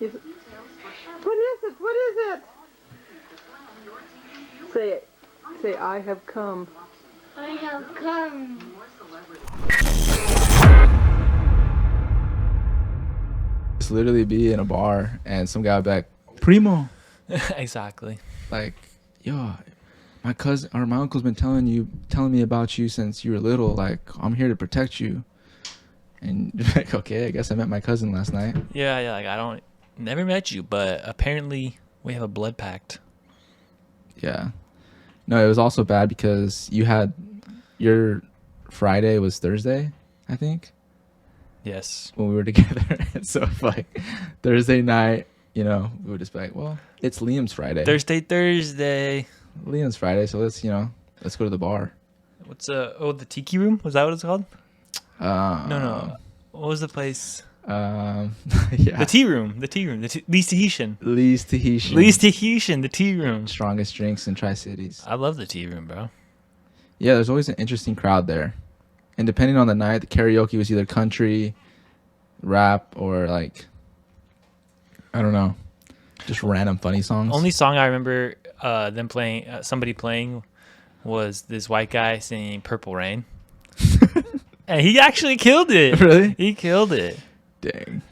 Is it? What is it? What is it? Say it. Say, I have come. I have come. Just literally be in a bar and some guy would be like, Primo. Exactly. Like, yo, my cousin or my uncle's been telling me about you since you were little. Like, I'm here to protect you. And you're like, okay, I guess I met my cousin last night. Yeah, like never met you, but apparently we have a blood pact. Yeah. No, it was also bad because you had your Friday was Thursday, I think. Yes. When we were together. So like Thursday night, we would just be like, well, it's Liam's Friday. Thursday. Liam's Friday, so let's go to the bar. What's the Tiki Room? Was that what it's called? No. What was the place? Yeah. The tea room. Lee's Tahitian. Lee's Tahitian. The tea room. Strongest drinks in Tri-Cities. I love the tea room, bro. Yeah, there's always an interesting crowd there. And depending on the night, the karaoke was either country, rap, or like, I don't know, just random funny songs. Only song I remember them playing, somebody playing, was this white guy singing Purple Rain. And he actually killed it. Really? He killed it. Dang.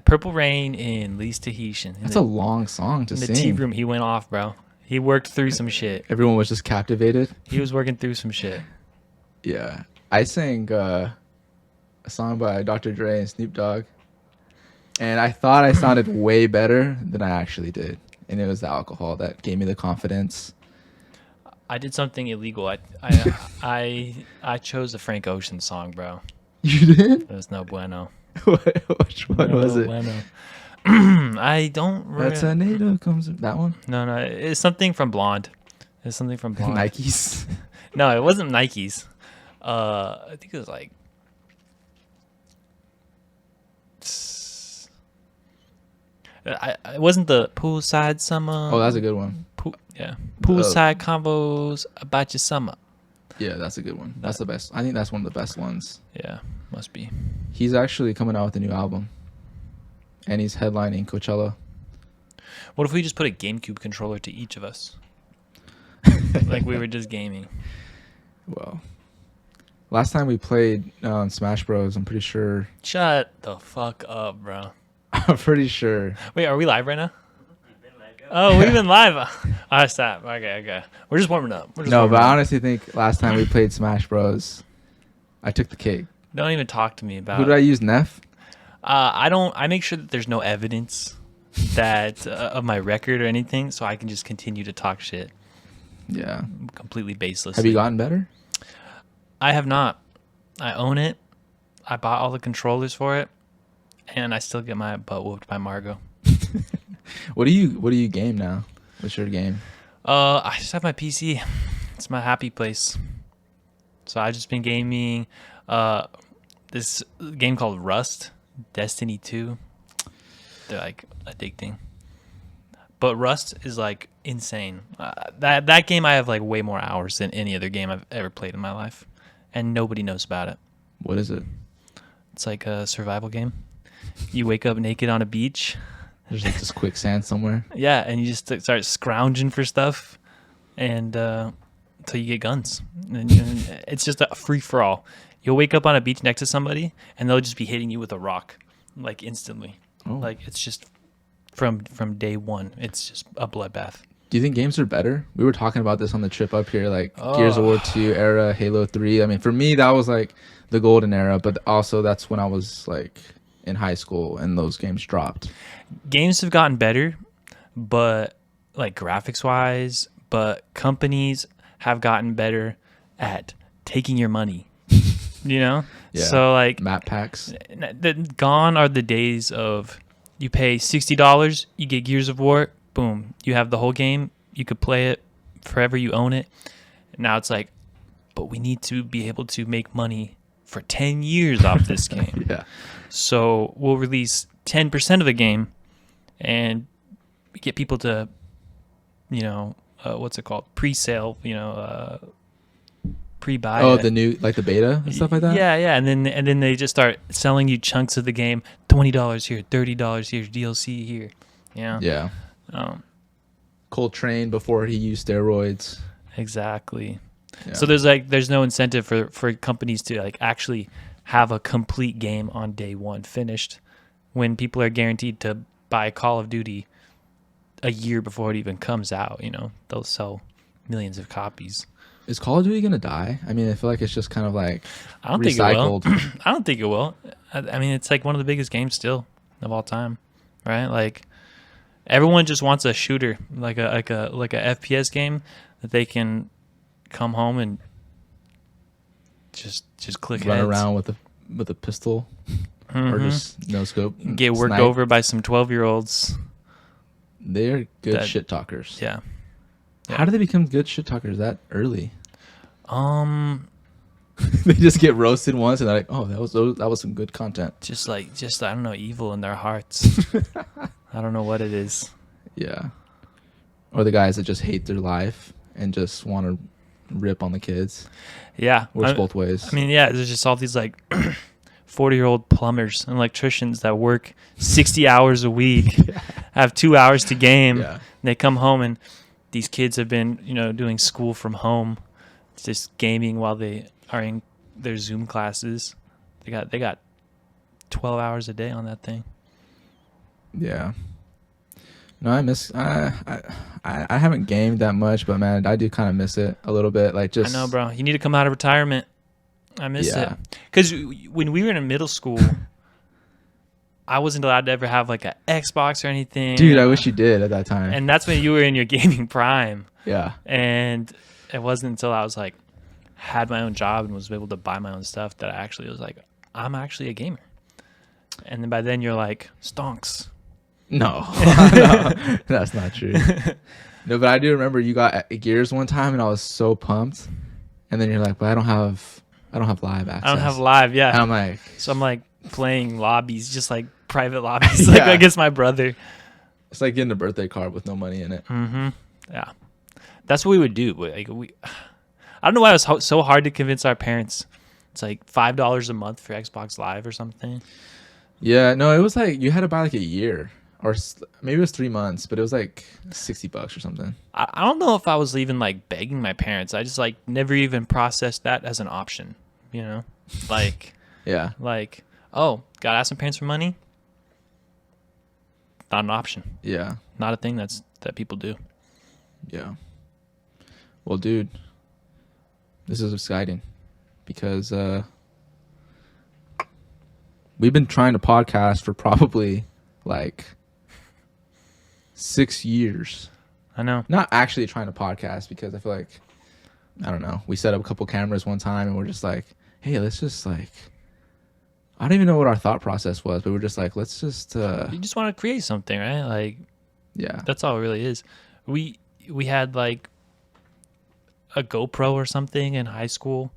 Purple Rain in Lee's Tahitian. That's a long song to in sing. In the tea room, he went off, bro. He worked through some shit. Everyone was just captivated. He was working through some shit. Yeah. I sang a song by Dr. Dre and Snoop Dogg. And I thought I sounded way better than I actually did. And it was the alcohol that gave me the confidence. I did something illegal. I chose a Frank Ocean song, bro. You did? It was no bueno. Which one was it? Bueno. I don't remember. That's a NATO comes. That one? No. It's something from Blonde. It's something from Blonde. Nikes. No, it wasn't Nikes. I think it was like. It wasn't the poolside summer. Oh, that's a good one. Poolside combos about your summer. Yeah, that's a good one. That's the best. I think that's one of the best ones. Yeah, must be. He's actually coming out with a new album. And he's headlining Coachella. What if we just put a GameCube controller to each of us? Like we were just gaming. Well, last time we played Smash Bros, I'm pretty sure. Shut the fuck up, bro. I'm pretty sure. Wait, are we live right now? Oh, we've been live. Stop. Okay. We're just warming up. I honestly think last time we played Smash Bros, I took the cake. Don't even talk to me about. Who did I use, Neff? I make sure that there's no evidence that of my record or anything, so I can just continue to talk shit. Yeah. Completely baseless. Have you gotten better? I have not. I own it. I bought all the controllers for it, and I still get my butt whooped by Margot. What do you game now? What's your game? I just have my PC. It's my happy place. So I've just been gaming this game called Rust, Destiny 2. They're like addicting. But Rust is like insane. That game I have like way more hours than any other game I've ever played in my life, and nobody knows about it. What is it? It's like a survival game. You wake up naked on a beach. There's like this quicksand somewhere. Yeah, and you just start scrounging for stuff, and until you get guns. And it's just a free for all. You'll wake up on a beach next to somebody, and they'll just be hitting you with a rock, like instantly. Oh. Like it's just from day one. It's just a bloodbath. Do you think games are better? We were talking about this on the trip up here, like Gears of War 2 era, Halo 3. I mean, for me, that was like the golden era, but also that's when I was like in high school and those games dropped. Games have gotten better, but like graphics wise, but companies have gotten better at taking your money. Yeah. So like map packs. Gone are the days of you pay $60, you get Gears of War, boom, you have the whole game, you could play it forever, you own it. Now it's like, but we need to be able to make money for 10 years off this game. Yeah. So we'll release 10% of the game and get people to, what's it called? Pre-sale, pre-buy Oh, it. the new like the beta and stuff like that. Yeah, and then they just start selling you chunks of the game. $20 here, $30 here, DLC here. Yeah. Yeah. Coltrane before he used steroids. Exactly. Yeah. So there's no incentive for companies to like actually have a complete game on day one finished, when people are guaranteed to buy Call of Duty a year before it even comes out. You know, they'll sell millions of copies. Is Call of Duty gonna die? I mean, I feel like it's just kind of like I don't recycled. think it will. I don't think it will. I mean, it's like one of the biggest games still of all time, right? Like everyone just wants a shooter, like a FPS game that they can come home and just click Run heads. around with a pistol or just no scope. Get worked snipe. over by some 12-year-olds. They're good That- shit talkers. Yeah. How do they become good shit talkers that early? Just They just get roasted once and they're like, oh, that was some good content. I don't know, evil in their hearts. I don't know what it is. Yeah. Or the guys that just hate their life and just want to rip on the kids. Yeah. Works both ways. I mean, yeah, there's just all these like 40-year-old plumbers and electricians that work 60 hours a week, have 2 hours to game. Yeah. And they come home and these kids have been, doing school from home, just gaming while they are in their Zoom classes. They got 12 hours a day on that thing. Yeah. No, I miss. I haven't gamed that much, but man, I do kind of miss it a little bit. Like just. I know, bro. You need to come out of retirement. I miss it. Because when we were in middle school, I wasn't allowed to ever have like an Xbox or anything. Dude, I wish you did at that time. And that's when you were in your gaming prime. Yeah. And it wasn't until I was like, had my own job and was able to buy my own stuff that I actually was like, I'm actually a gamer. And then by then you're like, stonks. No, no, that's not true. No, but I do remember you got Gears one time, and I was so pumped. And then you're like, "But I don't have live access. I don't have live, yeah." And I'm like, so I'm like playing lobbies, just like private lobbies, like against my brother. It's like getting a birthday card with no money in it. Mm-hmm. Yeah, that's what we would do. Like I don't know why it was so hard to convince our parents. It's like $5 a month for Xbox Live or something. Yeah, no, it was like you had to buy like a year. Or maybe it was 3 months, but it was like $60 or something. I don't know if I was even like begging my parents. I just like never even processed that as an option, like, Yeah. Like, oh, gotta ask my parents for money. Not an option. Yeah. Not a thing that people do. Yeah. Well, dude, this is exciting because we've been trying to podcast for probably like 6 years. I know. Not actually trying to podcast because I feel like, I don't know, we set up a couple cameras one time and we're just like, hey, let's just like, I don't even know what our thought process was, but we're just like, let's just You just want to create something, right? Like, yeah, that's all it really is. We had like a GoPro or something in high school,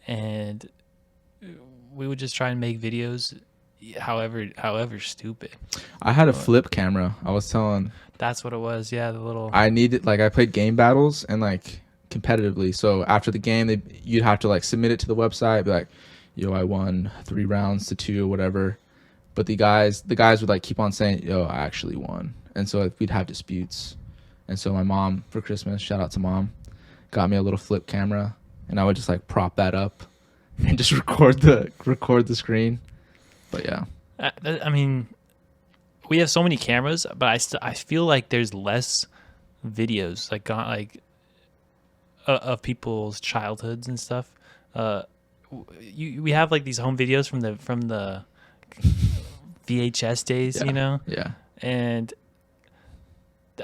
and we would just try and make videos, however stupid. I had a flip camera. I was telling. That's what it was. Yeah, the little. I needed, like, I played game battles and like competitively. So after the game, you'd have to like submit it to the website, be like, yo, I won 3 rounds to 2 or whatever. But the guys would like keep on saying, yo, I actually won. And so we'd have disputes. And so my mom for Christmas, shout out to mom, got me a little flip camera, and I would just like prop that up and just record the screen. But yeah. I mean, we have so many cameras, but I feel like there's less videos of people's childhoods and stuff. We have like these home videos from the VHS days, Yeah. And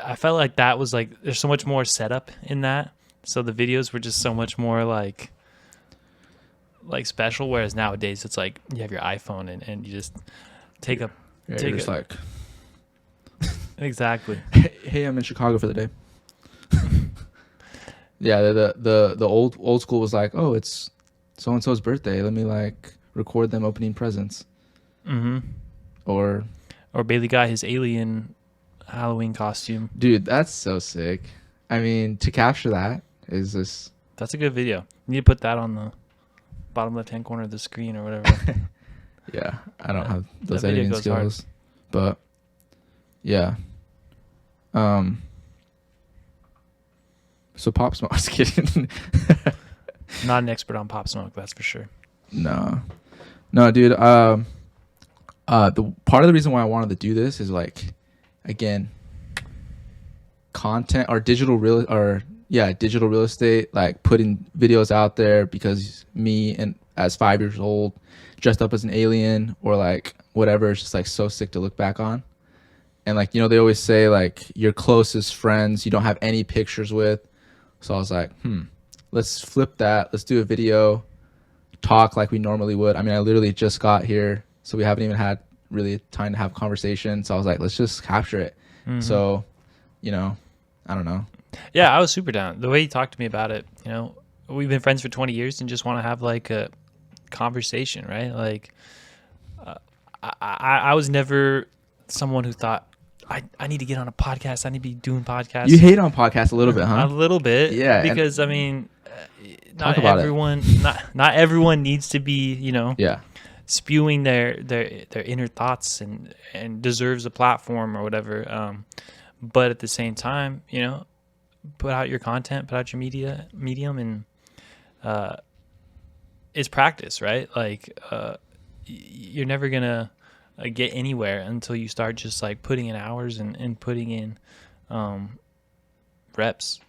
I felt like that was like there's so much more setup in that, so the videos were just so much more like special. Whereas nowadays it's like you have your iPhone and you just take a Yeah, take you're just like, exactly. hey, I'm in Chicago for the day. Yeah, the old school was like, oh, it's so and so's birthday. Let me like record them opening presents. Mm-hmm. Or Bailey got his alien Halloween costume. dude, that's so sick. I mean, to capture that is just That's a good video. You need to put that on the bottom left hand corner of the screen or whatever. Yeah, I don't have those that video editing goes skills, hard. but yeah. So Pop Smoke, just kidding. Not an expert on Pop Smoke, that's for sure. No, dude. The part of the reason why I wanted to do this is like, again, content or digital real estate, like putting videos out there, because me and as 5 years old, dressed up as an alien or like whatever, it's just like so sick to look back on. And like, they always say like your closest friends you don't have any pictures with. So I was like, let's flip that. Let's do a video, talk like we normally would. I mean, I literally just got here, so we haven't even had really time to have a conversation. So I was like, let's just capture it. Mm-hmm. So, I don't know. Yeah, I was super down. The way you talked to me about it, we've been friends for 20 years and just want to have like a conversation, right? Like, I was never someone who thought, I need to get on a podcast. I need to be doing podcasts. You hate on podcasts a little bit, huh? A little bit. Yeah. Because, I mean, Talk about not everyone needs to be, Yeah. spewing their inner thoughts and deserves a platform or whatever. But at the same time, put out your content, put out your medium, and it's practice, right? Like you're never gonna get anywhere until you start just like putting in hours and putting in reps.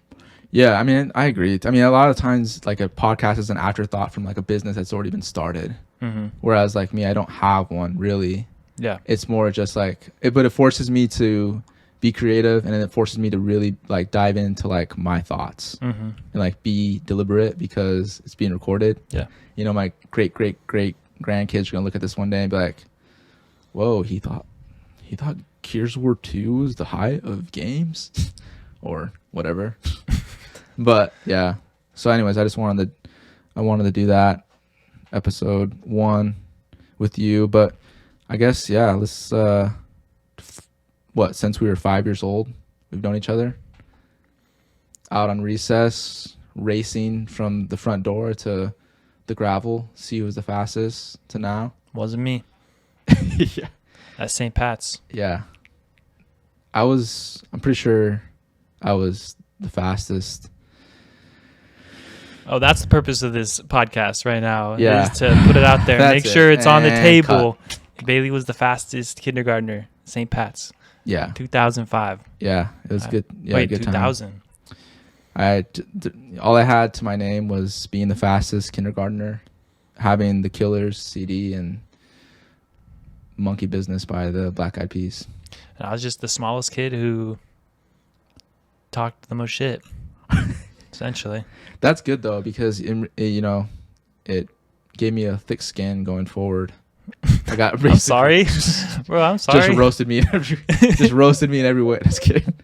Yeah, I mean, I agree. I mean, a lot of times, like a podcast is an afterthought from like a business that's already been started. Mm-hmm. Whereas, like me, I don't have one really. Yeah, it's more just like but it forces me to be creative, and then it forces me to really like dive into like my thoughts and like be deliberate because it's being recorded. Yeah, my great grandkids are gonna look at this one day and be like, "Whoa, he thought Gears of War 2 was the height of games," or whatever. But yeah. So, anyways, I wanted to do that episode 1 with you. But I guess let's since we were 5 years old, we've known each other. Out on recess, racing from the front door to the gravel, see who was the fastest to now. wasn't me. Yeah. At St. Pat's. Yeah. I'm pretty sure I was the fastest. Oh, that's the purpose of this podcast right now. Yeah. Is to put it out there. That's Make sure it. it's on the And table. Bailey was the fastest kindergartner. St. Pat's. Yeah. 2005. Yeah. It was good. Yeah, Wait, good 2000. time. All I had to my name was being the fastest kindergartner, having the Killers CD and Monkey Business by the Black Eyed Peas. And I was just the smallest kid who talked the most shit, essentially. That's good though, because it gave me a thick skin going forward. I got I'm sorry, bro. I'm sorry. Just roasted me in every way. Just kidding.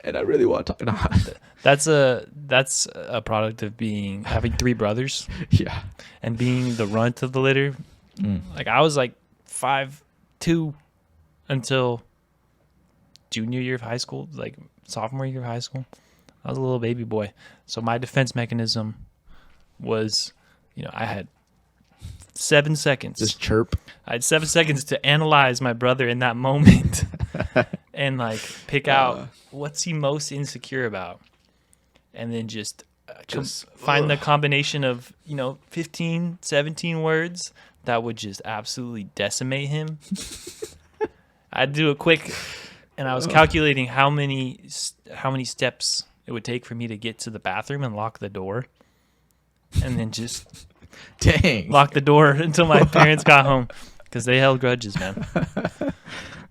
And I really want to talk about it. That's a product of having 3 brothers. Yeah. And being the runt of the litter. Like I was like 5'2" until junior year of high school, like sophomore year of high school. I was a little baby boy. So my defense mechanism was, I had 7 seconds. Just chirp. I had 7 seconds to analyze my brother in that moment and like pick out what's he most insecure about. And then just find the combination of, 15, 17 words that would just absolutely decimate him. I'd do a quick, and I was calculating how many steps it would take for me to get to the bathroom and lock the door, and then just lock the door until my parents got home, because they held grudges, man.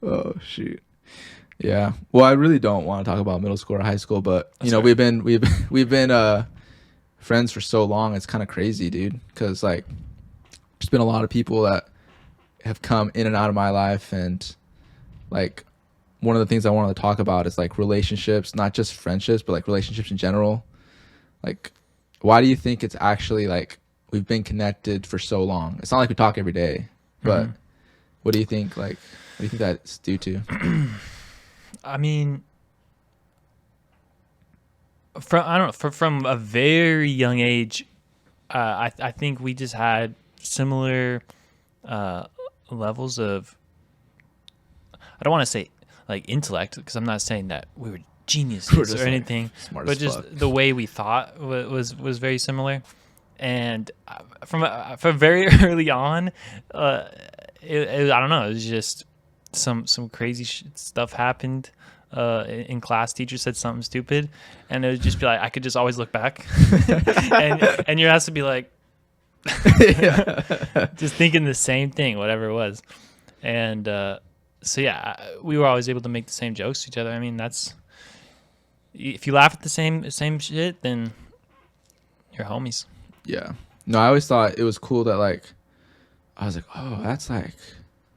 Oh shoot. Yeah. Well, I really don't want to talk about middle school or high school, but we've been friends for so long. It's kind of crazy, dude. Because like, there's been a lot of people that have come in and out of my life, and like, one of the things I wanted to talk about is like relationships, not just friendships, but like relationships in general. Like, why do you think it's actually like we've been connected for so long? It's not like we talk every day, but what do you think? Like, what do you think that's due to? I mean, from I don't know from a very young age, I think we just had similar levels of, I don't want to say like intellect, because I'm not saying that we were geniuses We're just, or like, anything, smart but as just fuck. the way we thought was very similar. And from very early on, I don't know, it was just some crazy stuff happened. In class, teacher said something stupid, and it would just be like I could just always look back, and you has to be like, just thinking the same thing, whatever it was. And so yeah, we were always able to make the same jokes to each other. I mean, that's, if you laugh at the same shit, then you're homies. Yeah. No, I always thought it was cool that like I was like, oh, that's like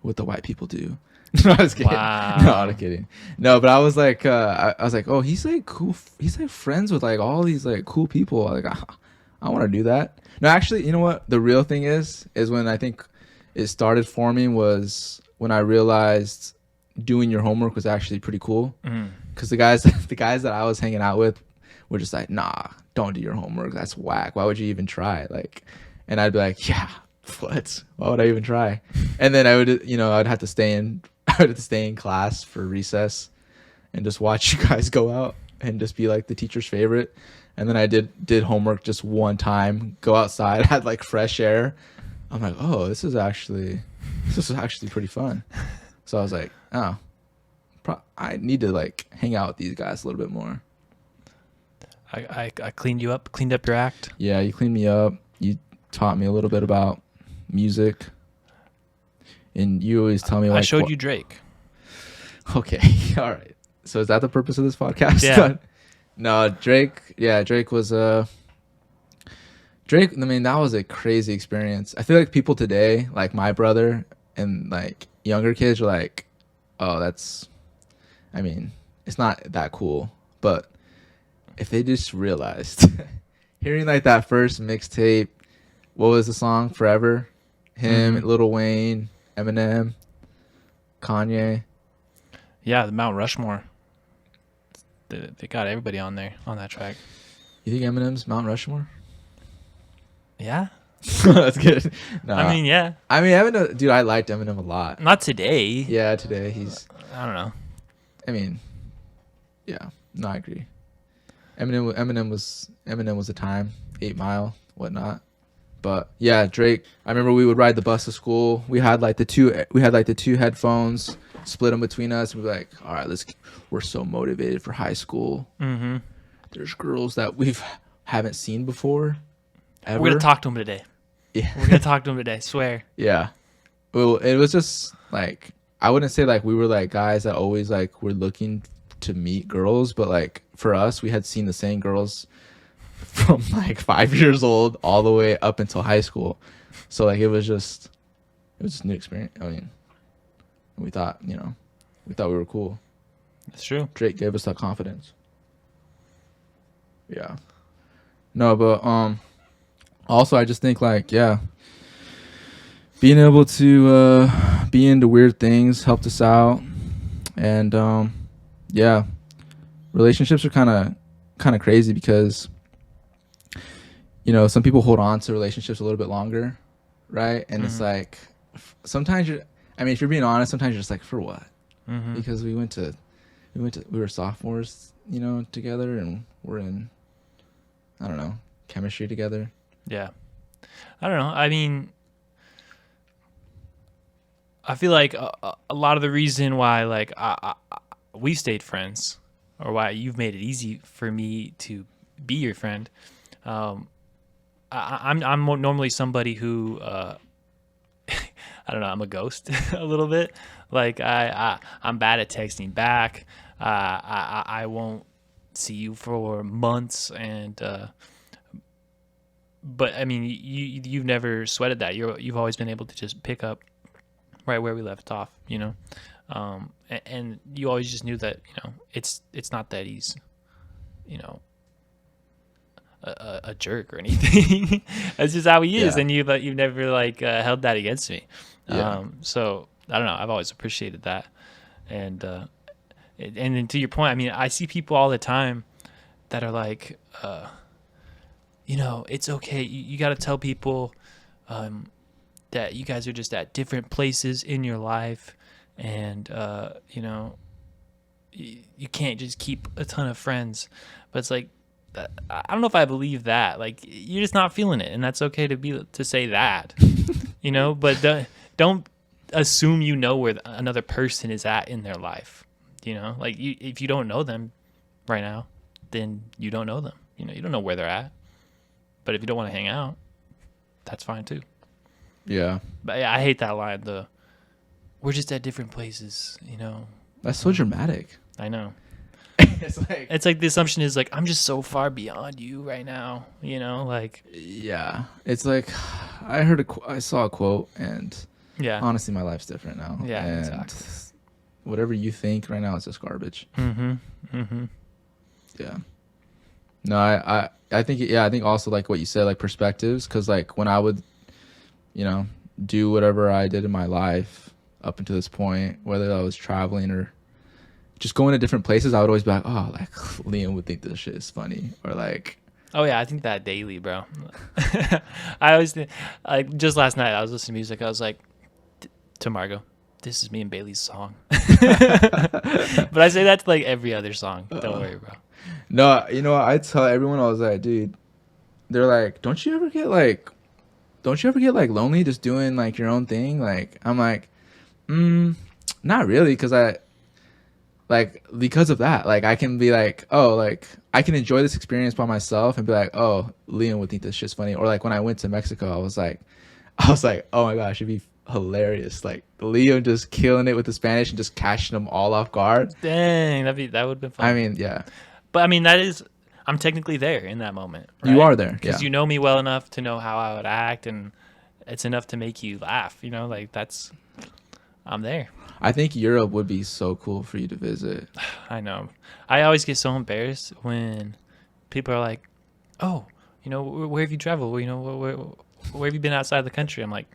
what the white people do. No, I was kidding. Wow. No, I'm kidding. No, but I was like, I was like, oh, he's like cool. He's like friends with like all these like cool people. Like, I want to do that. No, actually, you know what? The real thing is when I think it started forming was when I realized doing your homework was actually pretty cool. Because the guys that I was hanging out with were just like, nah, don't do your homework. That's whack. Why would you even try? Like, and I'd be like, yeah, what? Why would I even try? And then I would, I'd have to stay in class for recess and just watch you guys go out and just be like the teacher's favorite. And then I did homework just one time, go outside, had like fresh air. I'm like, oh, this is actually pretty fun. So I was like, oh, I need to like hang out with these guys a little bit more. I cleaned up your act. Yeah, you cleaned me up. You taught me a little bit about music. And you always tell me like, I showed you Drake. Okay, all right. So is that the purpose of this podcast? Yeah. No, Drake. Yeah, Drake was Drake. I mean, that was a crazy experience. I feel like people today, like my brother and like younger kids, are like, oh, that's. I mean, it's not that cool. But if they just realized, hearing like that first mixtape, what was the song? Forever. Him, Lil Wayne, Eminem, Kanye. Yeah, the Mount Rushmore. They got everybody on there on that track. You think Eminem's Mount Rushmore? Yeah. That's good. No, I mean, yeah. I mean, Eminem, dude, I liked Eminem a lot. Not today. Yeah, today he's. I don't know. I mean, yeah, no, I agree. Eminem was a time, 8 Mile, whatnot. But yeah, Drake. I remember we would ride the bus to school. We had like the two headphones, split them between us. We'd be like, all right, we're so motivated for high school. Mm-hmm. There's girls that we haven't seen before. Ever. We're gonna talk to him today. Yeah, we're gonna talk to him today. Swear. Yeah. Well, it was just like, I wouldn't say like we were like guys that always like were looking to meet girls, but like for us, we had seen the same girls from like 5 years old all the way up until high school. So like it was just a new experience. I mean, we thought we were cool. That's true. Drake gave us that confidence. Yeah. No, but also I just think like, yeah, being able to be into weird things helped us out. And yeah, relationships are kind of crazy because some people hold on to relationships a little bit longer, right? And it's like sometimes if you're being honest, sometimes you're just like, for what? Because we were sophomores, together, and we're in, I don't know, chemistry together. Yeah. I don't know. I mean, I feel like a lot of the reason why like we stayed friends, or why you've made it easy for me to be your friend. I'm normally somebody who I don't know, I'm a ghost a little bit. Like I'm bad at texting back. I won't see you for months, and but I mean, you've never sweated that. You've always been able to just pick up right where we left off, and you always just knew that it's not that he's a jerk or anything. That's just how he is, and you've never like held that against me. Yeah. So I don't know. I've always appreciated that, and then to your point, I mean, I see people all the time that are like, it's okay. You got to tell people that you guys are just at different places in your life, and you can't just keep a ton of friends. But it's like, I don't know if I believe that. Like, you're just not feeling it, and that's okay to say that, But don't assume where another person is at in their life. Like if you don't know them right now, then you don't know them. You don't know where they're at. But if you don't want to hang out, that's fine too. Yeah. But yeah, I hate that line. We're just at different places. That's so dramatic. I know. It's like the assumption is like, I'm just so far beyond you right now. Like. Yeah. It's like, I saw a quote, and yeah, honestly, my life's different now. Yeah, and exactly. Whatever you think right now is just garbage. Yeah. No, I think also like what you said, like perspectives, because like when I would, do whatever I did in my life up until this point, whether I was traveling or just going to different places, I would always be like, oh, like Liam would think this shit is funny, or like. Oh yeah, I think that daily, bro. I always think, like, just last night I was listening to music. I was like, to Margot, this is me and Bailey's song. But I say that to like every other song. Don't worry, bro. No, I tell everyone, I was like, dude, they're like, don't you ever get like lonely just doing like your own thing? Like, I'm like, not really, because because of that, like I can be like, oh, like I can enjoy this experience by myself and be like, oh, Liam would think this shit's funny. Or like when I went to Mexico, I was like, oh my gosh, it'd be hilarious. Like Liam just killing it with the Spanish and just catching them all off guard. Dang, that would have been fun. I mean, yeah. But I mean, I'm technically there in that moment. Right? You are there, because you know me well enough to know how I would act, and it's enough to make you laugh. Like I'm there. I think Europe would be so cool for you to visit. I know. I always get so embarrassed when people are like, "Oh, where have you traveled? Where have you been outside the country?" I'm like,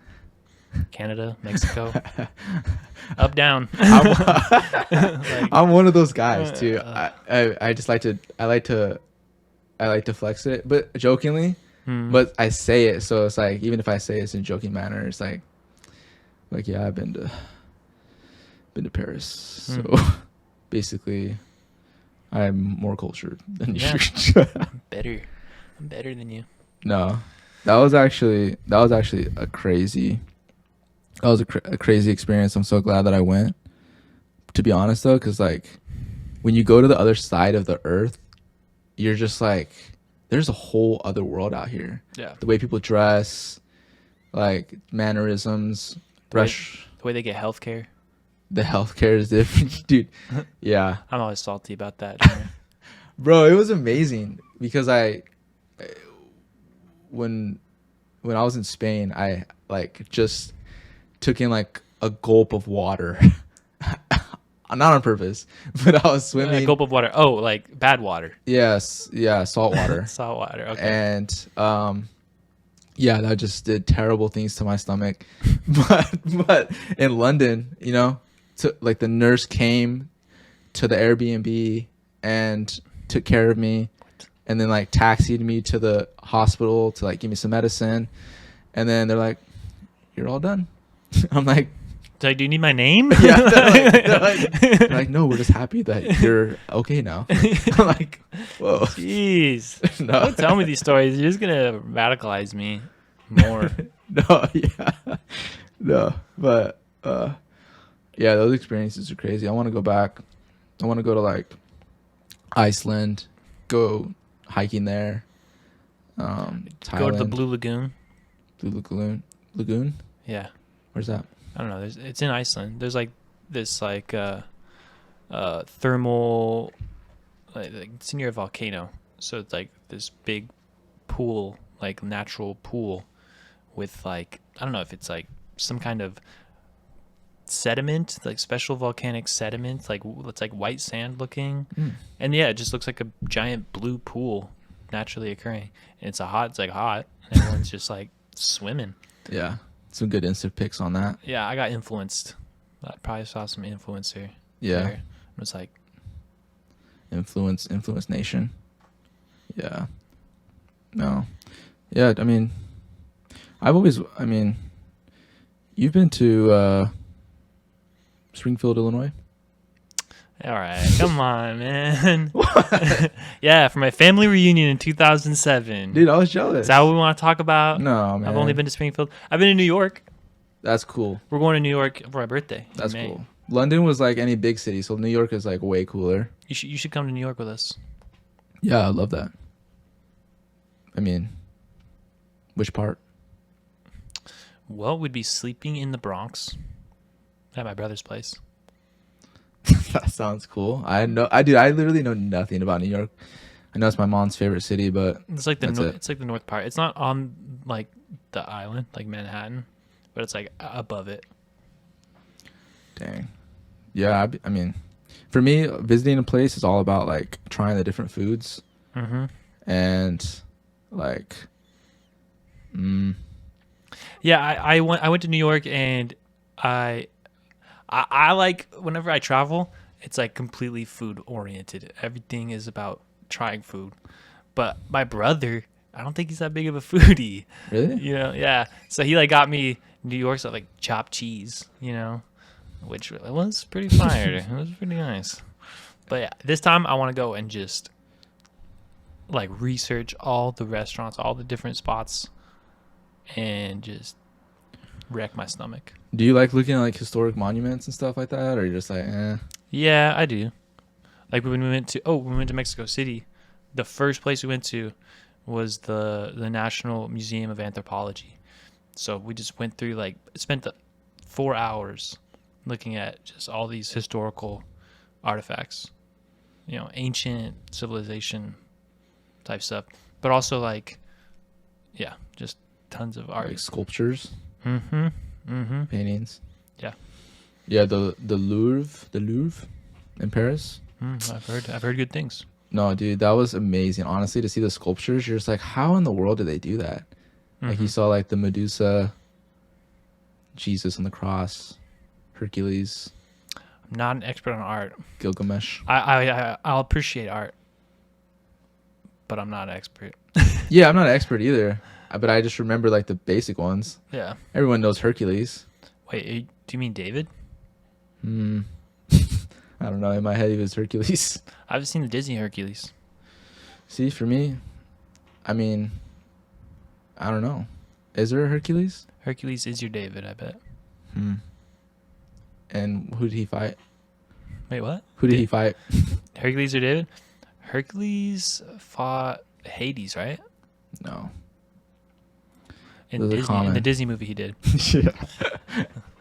Canada, Mexico, up, down. I'm one of those guys too. I just like to flex it, but jokingly. But I say it, so it's like, even if I say it's in a joking manner, it's like yeah, I've been to Paris. So basically, I'm more cultured than you. I'm better than you. No, that was actually a crazy experience. I'm so glad that I went, to be honest though, because like when you go to the other side of the earth, you're just like, there's a whole other world out here. Yeah. The way people dress, like mannerisms, the way they get healthcare. The healthcare is different, dude. Yeah. I'm always salty about that. Bro, it was amazing because when I was in Spain, I like just took in like a gulp of water. Not on purpose, but I was swimming. A gulp of water. Oh, like bad water. Yes, yeah, salt water. Salt water. Okay. And yeah, that just did terrible things to my stomach. But in London, like the nurse came to the Airbnb and took care of me, and then like taxied me to the hospital to like give me some medicine, and then they're like, "You're all done." I'm like, do you need my name? Yeah, they're like, no, we're just happy that you're okay now. I'm like, whoa. Jeez. No. Don't tell me these stories. You're just gonna radicalize me more. No, yeah. No. But yeah, those experiences are crazy. I want to go back. I want to go to like Iceland, go hiking there. Thailand. Go to the Blue Lagoon. Lagoon? Yeah. Where's that? I don't know. It's in Iceland. There's like this like thermal, like it's near a volcano. So it's like this big pool, like natural pool, with like, I don't know if it's like some kind of sediment, like special volcanic sediment, like it's like white sand looking, and yeah, it just looks like a giant blue pool naturally occurring. And it's hot. And everyone's just like swimming. Yeah. Some good Insta pics on that. Yeah, I got influenced. I probably saw some influencer. Yeah. There. It was like Influence Nation. Yeah. No. Yeah. I mean, I mean, you've been to Springfield, Illinois. All right, come on, man. Yeah, for my family reunion in 2007. Dude, I was jealous. Is that what we want to talk about? No, man. I've only been to Springfield. I've been to New York. That's cool. We're going to New York for my birthday. in That's May. cool. London was like any big city, so New York is like way cooler. You should come to New York with us. Yeah, I love that. I mean, which part? Well, we'd be sleeping in the Bronx at my brother's place. That sounds cool. I literally know nothing about New York. I know it's my mom's favorite city, but It's like That's it. it's like the north part. It's not on like the island, like Manhattan, but it's like above it. dang. Yeah, I mean, for me, visiting a place is all about like trying the different foods Mm-hmm. and like, Yeah, I went to New York, and I like, whenever I travel, it's like completely food oriented. Everything is about trying food. But my brother, I don't think he's that big of a foodie. really? You know, yeah. So he like got me New York stuff like chopped cheese, which was pretty fire. It was pretty nice. But yeah, this time I want to go and just like research all the restaurants, all the different spots, and just wreck my stomach. Do you like looking at like historic monuments and stuff like that, or you're just like, eh? Yeah, I do. Like when we went to Mexico City, the first place we went to was the National Museum of Anthropology. So we just went through, like, spent the 4 hours looking at just all these historical artifacts, ancient civilization type stuff, but also like, yeah, just tons of art. Like sculptures, paintings. Yeah. Yeah, the Louvre in Paris. I've heard good things. No, dude, that was amazing. Honestly, to see the sculptures, you're just like, how in the world did they do that? Like you saw like the Medusa, Jesus on the cross, Hercules, I'm not an expert on art. Gilgamesh. I'll appreciate art, but I'm not an expert. Yeah, I'm not an expert either, but I just remember like the basic ones. Yeah. Everyone knows Hercules. Wait, do you mean David? I don't know. In my head, he was Hercules. I've seen the Disney Hercules. See, for me, I mean, I don't know. Is there a Hercules? Hercules is your David, I bet. And who did he fight? Wait, what? Who did he fight? Hercules or David? Hercules fought Hades, right? No. In Those are Disney, in the common. Disney movie, he did. Yeah.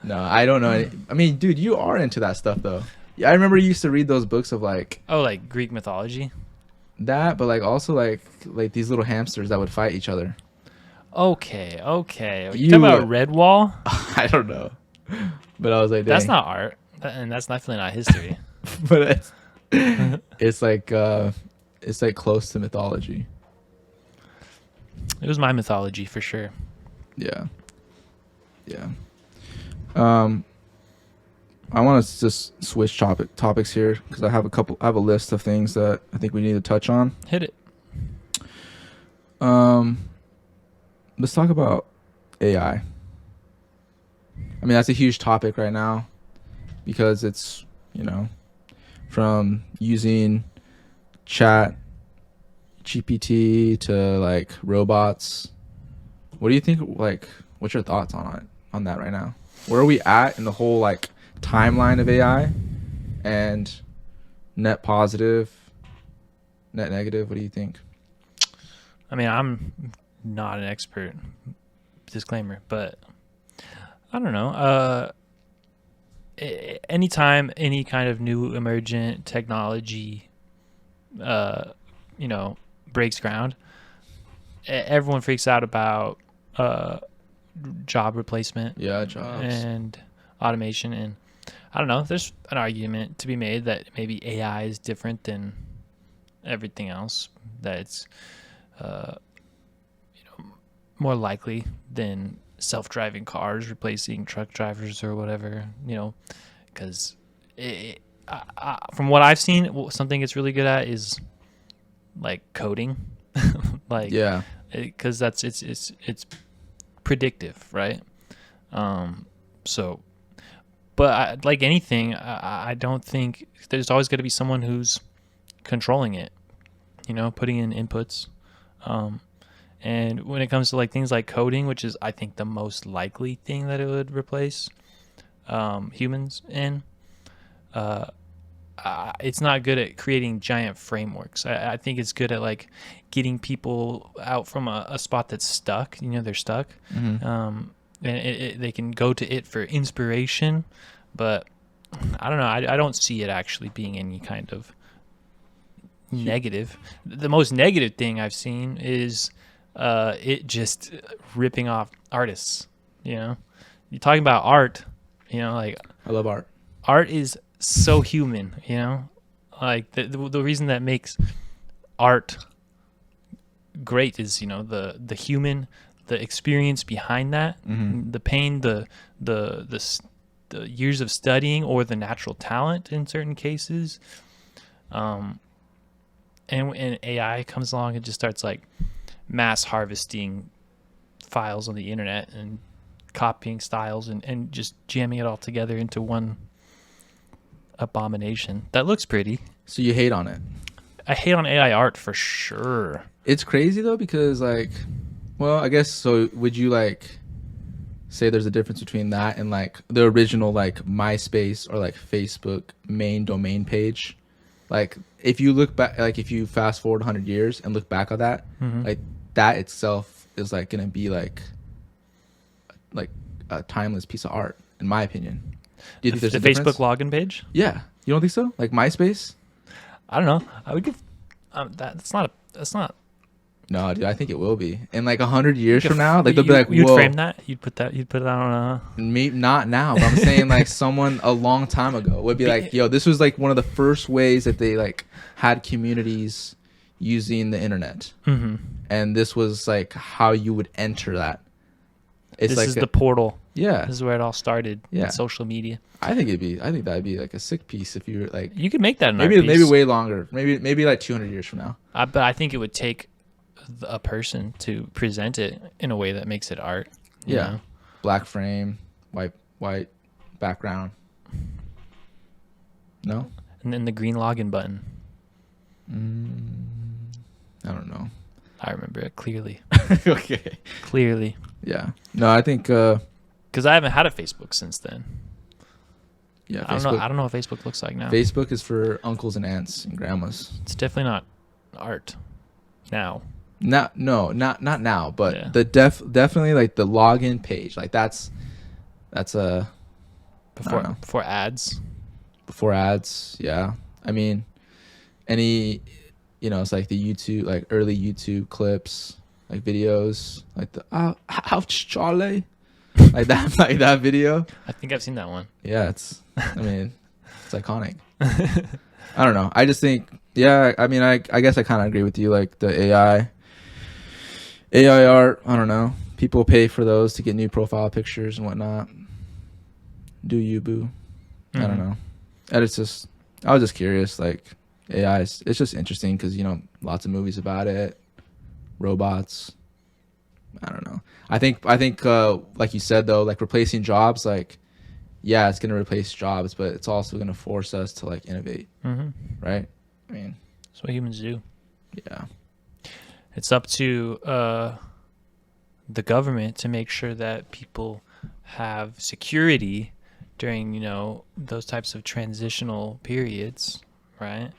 No, I don't know. I mean, dude, you are into that stuff though. Yeah, I remember you used to read those books of like Oh, like Greek mythology. that, but like also like these little hamsters that would fight each other. Okay. You You- talking about Redwall? I don't know, but I was like, That's dang. not art, and that's definitely not history. But it's like close to mythology. It was my mythology for sure. Yeah. I want to just switch topics here because I have a list of things that I think we need to touch on. Hit it. Let's talk about AI. I mean, that's a huge topic right now because it's, from using chat GPT to like robots. What do you think, like, what's your thoughts on that right now? Where are we at in the whole like timeline of AI and net positive, net negative? What do you think? I mean, I'm not an expert, disclaimer, but I don't know. Anytime any kind of new emergent technology, breaks ground, everyone freaks out about job replacement. Yeah, jobs. And automation. And I don't know, there's an argument to be made that maybe AI is different than everything else, that it's more likely than self-driving cars replacing truck drivers or whatever, because from what I've seen, something it's really good at is like coding, Like, Yeah. because that's it's predictive, right? So, but like anything, I don't think there's always going to be someone who's controlling it, putting in inputs. And when it comes to like things like coding, which is I think the most likely thing that it would replace humans in, it's not good at creating giant frameworks. I think it's good at like getting people out from a spot that's stuck. They're stuck, and they can go to it for inspiration. But I don't know. I don't see it actually being any kind of negative. The most negative thing I've seen is it just ripping off artists. You're talking about art. Like I love art. Art is so human. Like the reason that makes art great is the human, the experience behind that, the pain, the years of studying, or the natural talent in certain cases. And when AI comes along and just starts like mass harvesting files on the internet and copying styles and just jamming it all together into one abomination that looks pretty. So you hate on it? I hate on AI art for sure. It's crazy though, because like, well, I guess so. Would you like say there's a difference between that and like the original like MySpace or like Facebook main domain page? Like if you look back, like if you fast forward 100 years and look back on that, like that itself is like gonna be like a timeless piece of art, in my opinion. Do you think there's the a difference? Facebook login page? Yeah, you don't think so? Like MySpace? I don't know. I would give that's not. No, dude, I think it will be in like 100 years from now. Like they'll be like, you'd whoa. frame that. You'd put that on a. Maybe not now, but I'm saying like someone a long time ago would be like, yo, this was like one of the first ways that they like had communities using the internet, and this was like how you would enter that. It's this like is the portal. Yeah, This is where it all started. Yeah. In social media. I think that'd be like a sick piece if you were like. You could make that an maybe art piece. maybe way longer. Maybe like 200 years from now. But I think it would take a person to present it in a way that makes it art. you Yeah, know? black frame, white background. No, And then the green login button. I don't know. I remember it clearly. Okay. Clearly. Yeah. No, I think. Because I haven't had a Facebook since then. Yeah. I don't know what Facebook looks like now. Facebook is for uncles and aunts and grandmas. It's definitely not art now. Not now, but Yeah. the definitely like the login page, like that's a Before ads. before ads. Yeah, I mean, any, it's like the YouTube, like early YouTube clips, like videos, like the ouch Charlie, like that video. I think I've seen that one. Yeah, it's iconic. I don't know. I just think, yeah, I mean, I guess I kind of agree with you. Like the AI art, I don't know. People pay for those to get new profile pictures and whatnot. Do you, boo? I don't know. And I was just curious. Like AI, it's just interesting because, lots of movies about it. Robots. I don't know. I think like you said, though, like replacing jobs, like, yeah, it's going to replace jobs, but it's also going to force us to like innovate. Right? I mean, That's what humans do. yeah. It's up to the government to make sure that people have security during, those types of transitional periods, right?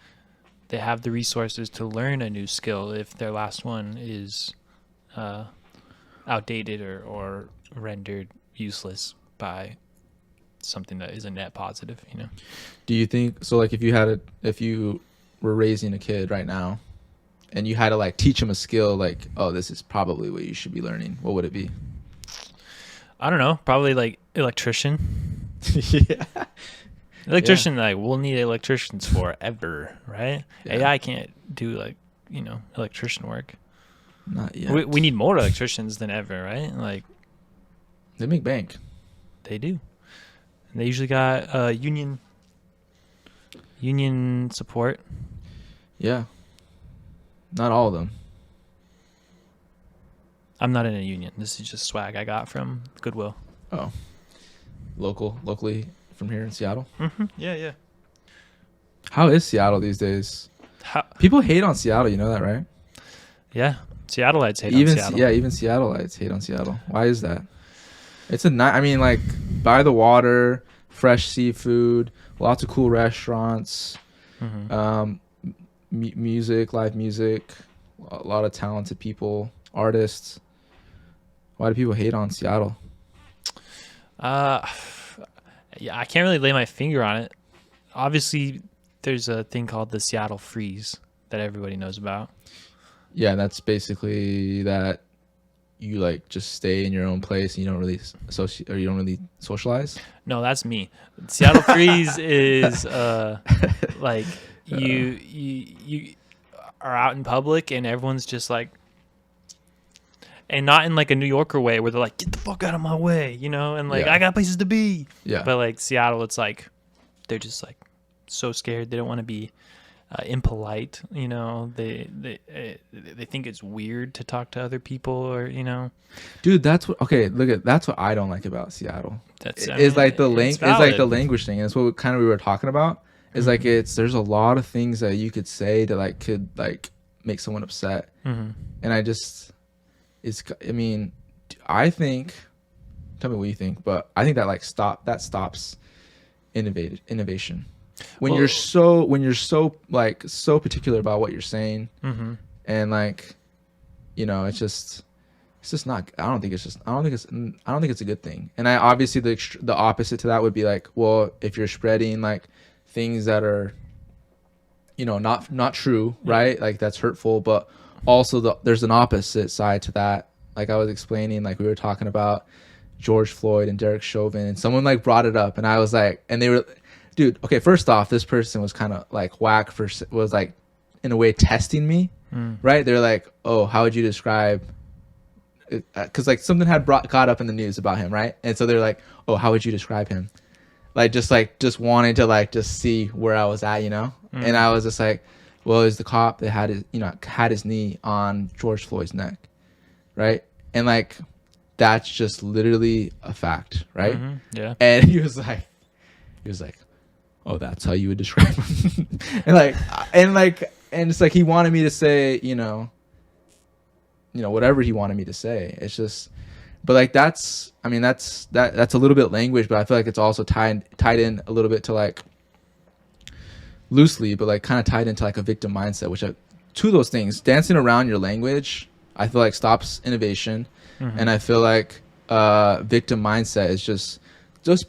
They have the resources to learn a new skill if their last one is outdated or rendered useless by something that is a net positive, Do you think so? Like, if you were raising a kid right now, and you had to like teach him a skill, like, oh, this is probably what you should be learning, what would it be? I don't know. Probably like electrician. Yeah. Electrician, like we'll need electricians forever, right? Yeah. AI can't do like electrician work. Not yet. We need more electricians than ever, right? Like They make bank. they do. And they usually got union support. Yeah. Not all of them. I'm not in a union. This is just swag I got from Goodwill. Oh, locally from here in Seattle. Yeah, yeah. How is Seattle these days? People hate on Seattle. You know that, right? Yeah, Seattleites hate Even on Seattle. even Seattleites hate on Seattle. Why is that? It's I mean, like by the water, fresh seafood, lots of cool restaurants, music, live music, a lot of talented people, artists. Why do people hate on Seattle? Yeah, I can't really lay my finger on it. Obviously, there's a thing called the Seattle Freeze that everybody knows about. Yeah, that's basically that you like just stay in your own place and you don't really socialize. No, that's me. Seattle Freeze is like you are out in public and everyone's just like, and not in like a New Yorker way where they're like, get the fuck out of my way, you know, and like I got places to be. Yeah. But like Seattle, it's like they're just like so scared. They don't want to be impolite, you know. They think it's weird to talk to other people, or you know. Dude, that's what. Okay, that's what I don't like about Seattle. It's like the language thing, and it's what we were talking about. Is like there's a lot of things that you could say that could make someone upset, and I mean, I think. Tell me what you think, but I think that stops innovation. When you're so particular about what you're saying, and it's just not. I don't think it's a good thing. And I obviously the opposite to that would be like, well, if you're spreading things that are, not true, right? Like that's hurtful, but also there's an opposite side to that. Like I was explaining, we were talking about George Floyd and Derek Chauvin, and someone brought it up, and I was like, and they were. Dude, okay, first off, this person was kind of whack was in a way testing me, right? They're like, oh, how would you describe it? Because something had got up in the news about him, right? And so they're like, oh, how would you describe him? Just wanting to just see where I was at, you know? And I was just like, well, is the cop that had his knee on George Floyd's neck, right? And that's just literally a fact, right? Yeah. And he was like, oh, that's how you would describe him. and it's like he wanted me to say, whatever he wanted me to say. It's just, but that's a little bit language, but I feel like it's also tied in a little bit to loosely, but kind of tied into a victim mindset, which two of those things, dancing around your language, I feel stops innovation. And I feel victim mindset is just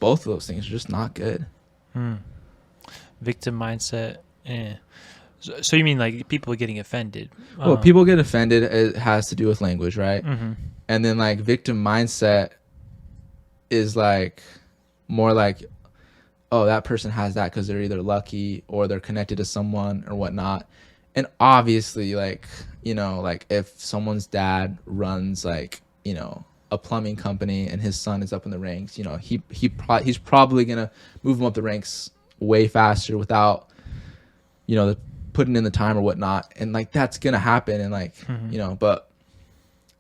both of those things are just not good. Victim mindset. So you mean people getting offended? Well, people get offended. It has to do with language, right? And then victim mindset is more oh, that person has that because they're either lucky or they're connected to someone or whatnot. And obviously, if someone's dad runs a plumbing company and his son is up in the ranks, he's probably gonna move him up the ranks way faster without putting in the time or whatnot, and that's gonna happen, and but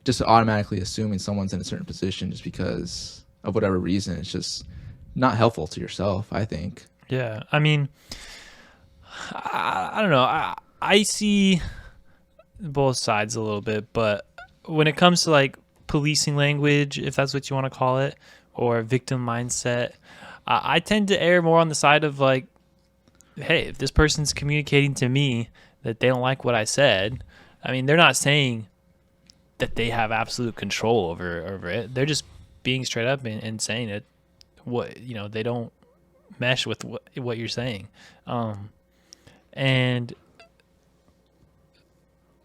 just automatically assuming someone's in a certain position just because of whatever reason, it's just not helpful to yourself, I think. Yeah, I mean, I don't know. I see both sides a little bit, but when it comes to policing language, if that's what you want to call it, or victim mindset, I tend to err more on the side of hey, if this person's communicating to me that they don't like what I said, I mean, they're not saying that they have absolute control over it. They're just being straight up and saying it. They don't mesh with what you're saying. And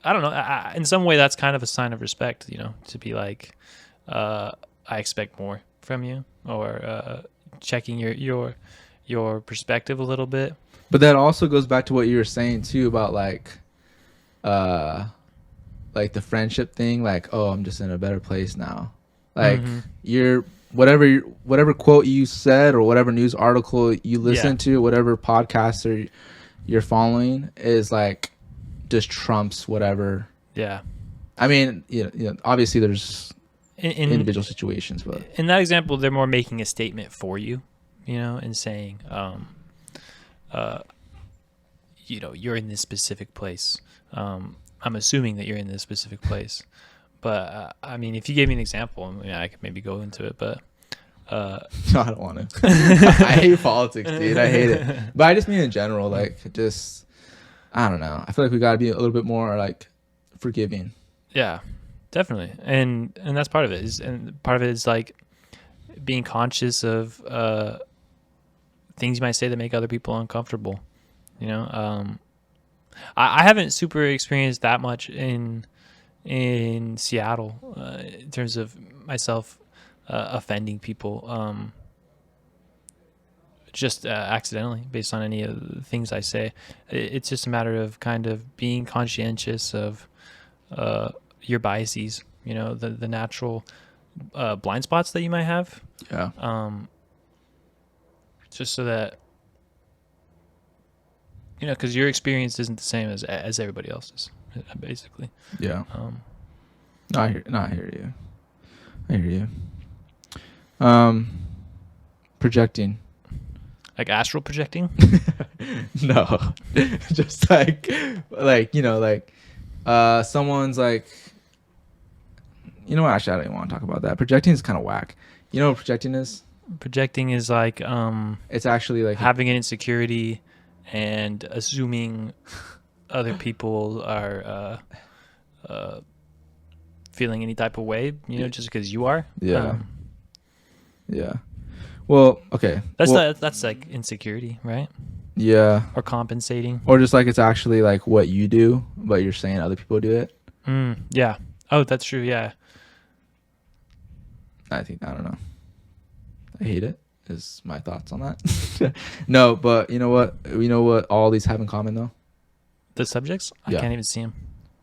I don't know. In some way, that's kind of a sign of respect, to be I expect more from you, or checking your perspective a little bit. But that also goes back to what you were saying too about the friendship thing. Oh, I'm just in a better place now. You're whatever quote you said or whatever news article you listen to, whatever podcaster you're following is just trumps whatever I mean, obviously there's in individual situations, but in that example, they're more making a statement for you, and saying, you're in this specific place. I'm assuming that you're in this specific place, but I mean, if you gave me an example, I mean, I could maybe go into it, but no, I don't want to. I hate politics, dude. I hate it. But I just mean in general, like, just I don't know. I feel like we got to be a little bit more like forgiving. Yeah, definitely, and that's part of it. And part of it is like being conscious of things you might say that make other people uncomfortable. I haven't super experienced that much in Seattle in terms of myself offending people, just accidentally based on any of the things I say. It's just a matter of kind of being conscientious of your biases, the natural blind spots that you might have. Yeah. Just so that, because your experience isn't the same as everybody else's, basically. Yeah. No, I hear you. I hear you. Projecting. Like astral projecting? No. Just like someone's like, what? Actually, I don't even want to talk about that. Projecting is kind of whack. You know what projecting is? Projecting is like it's actually like having an insecurity and assuming other people are feeling any type of way, just because you are. Yeah. Yeah. Well, okay. That's like insecurity, right? Yeah. Or compensating. Or just like it's actually like what you do, but you're saying other people do it. Yeah. Oh, that's true. Yeah. I don't know. I hate it. Is my thoughts on that. No, but you know what all these have in common though? The subjects? I can't even see them.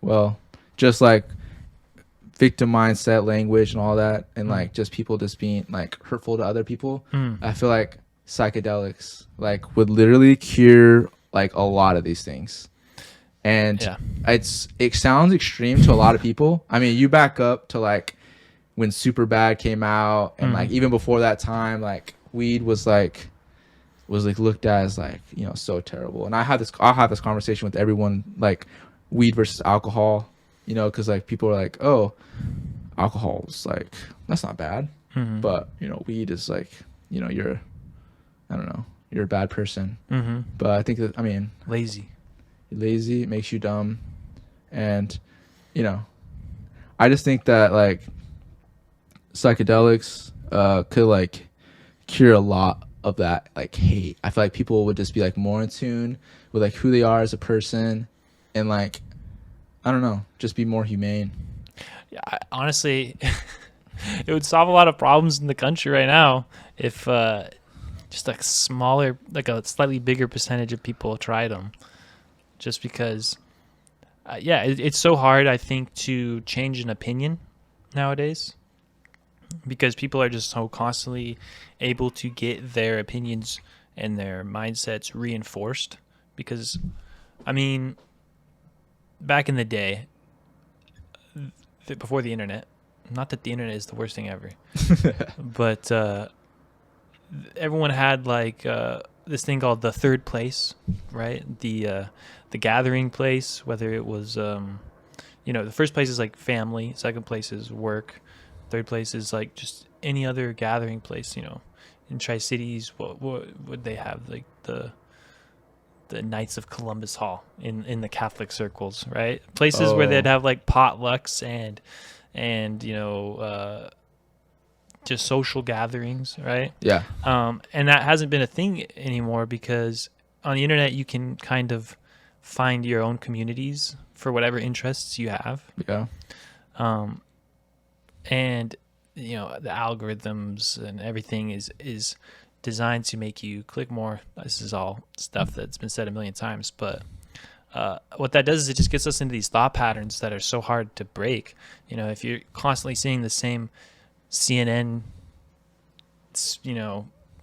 Well, just like victim mindset, language, and all that, and like just people just being like hurtful to other people. I feel like psychedelics like would literally cure like a lot of these things. And it sounds extreme to a lot of people. I mean, you back up to like when Superbad came out, and like even before that time, like weed was looked at as like, so terrible. And I'll have this conversation with everyone, like weed versus alcohol, because like people are like, oh, alcohol is like, that's not bad. But weed is like, you're a bad person. But I think that, I mean, lazy, it makes you dumb. And I just think that like psychedelics could like cure a lot of that like hate. I feel like people would just be like more in tune with like who they are as a person, and like I don't know, just be more humane. Yeah, honestly, it would solve a lot of problems in the country right now if just like smaller, like a slightly bigger percentage of people tried them. Just because, it's so hard, I think, to change an opinion nowadays, because people are just so constantly able to get their opinions and their mindsets reinforced. Because, I mean, back in the day, before the internet, not that the internet is the worst thing ever, but everyone had like this thing called the third place, right? The gathering place, whether it was the first place is like family, second place is work, third place is like just any other gathering place. In Tri-Cities, what would they have, like the Knights of Columbus Hall in the Catholic circles, right? Places where they'd have like potlucks and just social gatherings, right? Yeah. And that hasn't been a thing anymore, because on the internet you can kind of find your own communities for whatever interests you have. Yeah. And the algorithms and everything is designed to make you click more. This is all stuff that's been said a million times, but what that does is it just gets us into these thought patterns that are so hard to break. If you're constantly seeing the same CNN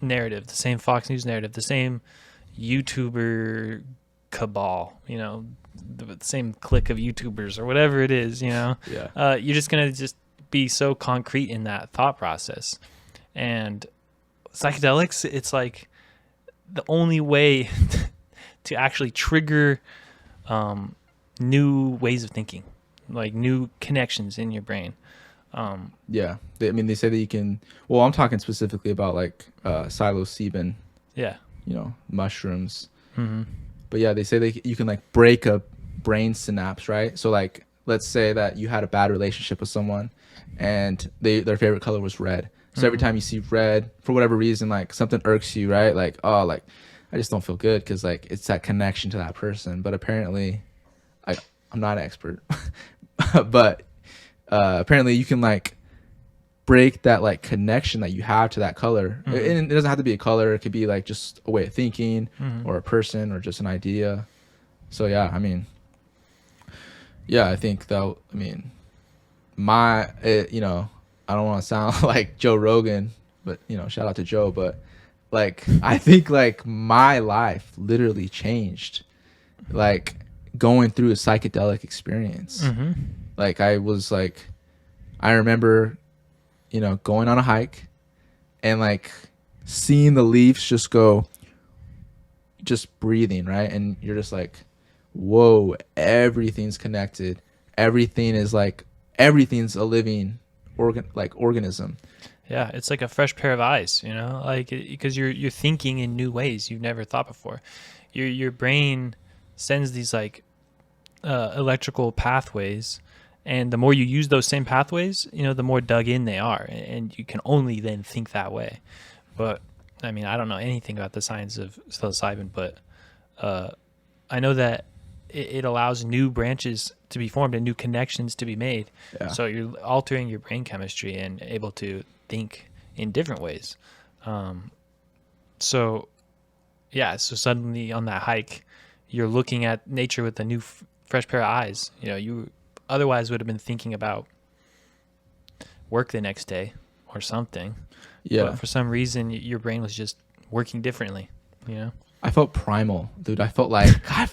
narrative, the same Fox News narrative, the same YouTuber cabal, the same clique of YouTubers or whatever it is, Yeah. you're just going to just be so concrete in that thought process. And psychedelics, it's like the only way to actually trigger new ways of thinking, like new connections in your brain. Yeah. They say that you can, well, I'm talking specifically about like psilocybin, Yeah. mushrooms. Mm-hmm. But yeah, they say you can like break a brain synapse, right? So like, let's say that you had a bad relationship with someone and their favorite color was red. So every time you see red, for whatever reason, like something irks you, right? Like, oh, like I just don't feel good because like it's that connection to that person. But apparently, I'm not an expert, but apparently you can like break that like connection that you have to that color. And it doesn't have to be a color. It could be like just a way of thinking or a person or just an idea. So yeah, I mean, yeah, I think that, I mean, I don't want to sound like Joe Rogan, but shout out to Joe, but like I think like my life literally changed, like going through a psychedelic experience. Like I remember, going on a hike and like seeing the leaves just breathing, right? And you're just like, whoa, everything's connected. Everything's a living organism. Yeah, it's like a fresh pair of eyes, like because you're thinking in new ways you've never thought before. Your brain sends these like electrical pathways, and the more you use those same pathways, the more dug in they are, and you can only then think that way. But I mean, I don't know anything about the science of psilocybin, but I know that it allows new branches to be formed and new connections to be made. Yeah. So you're altering your brain chemistry and able to think in different ways. So suddenly on that hike, you're looking at nature with a new fresh pair of eyes. You otherwise would have been thinking about work the next day or something. Yeah. But for some reason, your brain was just working differently, I felt primal, dude. I felt like I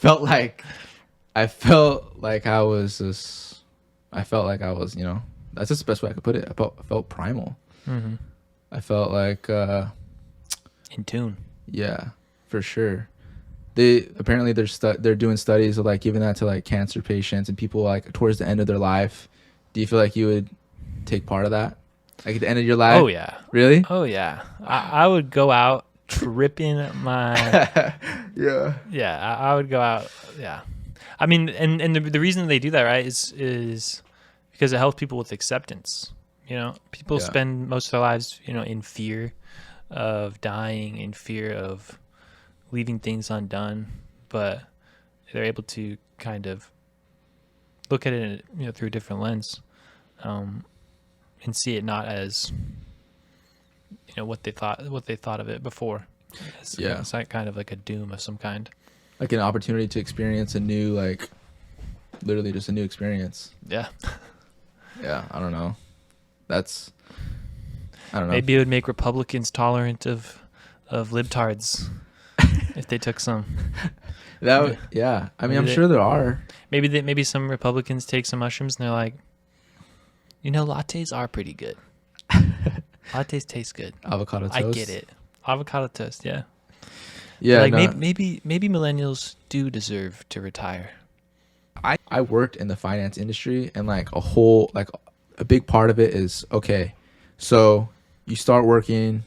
was that's just the best way I could put it. I felt primal. Mm-hmm. I felt like in tune. Yeah, for sure. They're doing studies of like giving that to like cancer patients and people like towards the end of their life. Do you feel like you would take part of that? Like at the end of your life? Oh yeah. Really? Oh yeah. I would go out tripping my Yeah. I would go out. Yeah. I mean, and the reason they do that, right, is because it helps people with acceptance. People spend most of their lives, in fear of dying, in fear of leaving things undone, but they're able to kind of look at it, through a different lens, and see it not as, what they thought of it before. It's like kind of like a doom of some kind. Like an opportunity to experience a new, like, literally just a new experience. Yeah. Yeah, I don't know. I don't know. Maybe it would make Republicans tolerant of libtards if they took some. Yeah. I mean, I'm sure there are. Maybe some Republicans take some mushrooms and they're like, lattes are pretty good. Lattes taste good. Avocado toast. I get it. Avocado toast, yeah. Yeah, like maybe millennials do deserve to retire. I worked in the finance industry, and like a big part of it is, okay, so you start working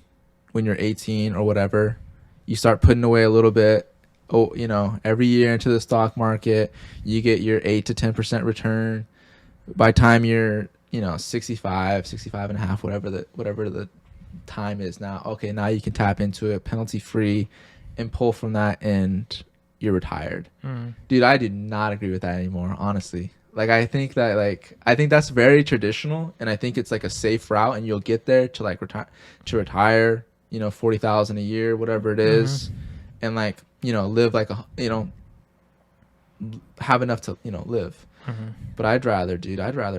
when you're 18 or whatever, you start putting away a little bit, every year into the stock market, you get your 8 to 10% return. By time you're 65 and a half, whatever the time is now, okay, now you can tap into it penalty free and pull from that, and you're retired. Dude, I do not agree with that anymore, honestly. Like, I think that's very traditional, and I think it's like a safe route, and you'll get there to like retire, $40,000 a year, whatever it is, and like, live like have enough to, live. But I'd rather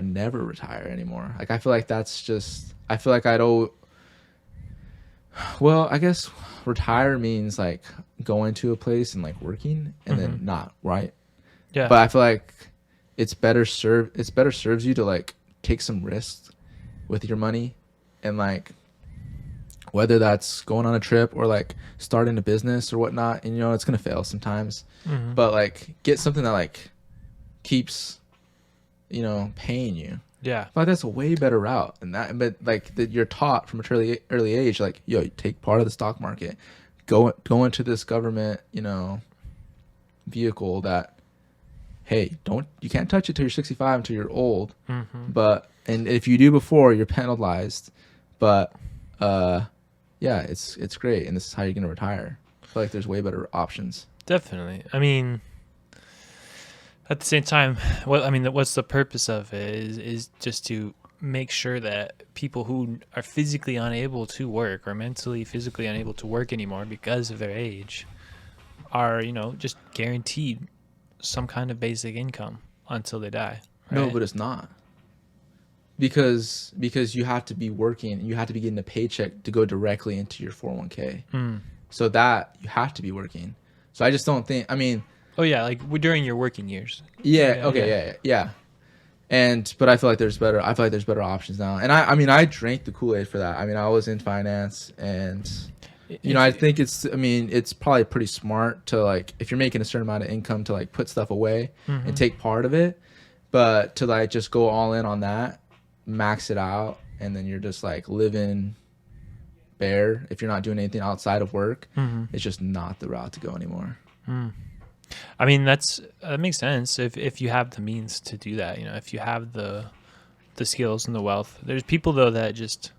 never retire anymore. Like, I feel like I Well, I guess retire means like going to a place and like working and then not, right? Yeah. But I feel like it's better serves you to like take some risks with your money, and like whether that's going on a trip or like starting a business or whatnot, and it's gonna fail sometimes. But like get something that like keeps paying you. Yeah. But that's a way better route than that. But like that you're taught from an early age, like, yo, you take part of the stock market, go into this government, vehicle that, hey, you can't touch it till you're 65 until you're old. But and if you do before, you're penalized. But yeah, it's great, and this is how you're gonna retire. I feel like there's way better options. Definitely. I mean, at the same time, what's the purpose of it is just to make sure that people who are physically unable to work or mentally physically unable to work anymore because of their age are, just guaranteed some kind of basic income until they die. Right? No, but it's not. Because you have to be working, you have to be getting a paycheck to go directly into your 401k. So that you have to be working. So I just don't think, oh yeah, like during your working years. Yeah. But I feel like there's better options now. And I drank the Kool-Aid for that. I was in finance, and I think it's probably pretty smart to, like, if you're making a certain amount of income, to like put stuff away and take part of it, but to like just go all in on that, max it out, and then you're just like living bare if you're not doing anything outside of work. It's just not the route to go anymore. That makes sense if you have the means to do that. If you have the skills and the wealth. There's people though that just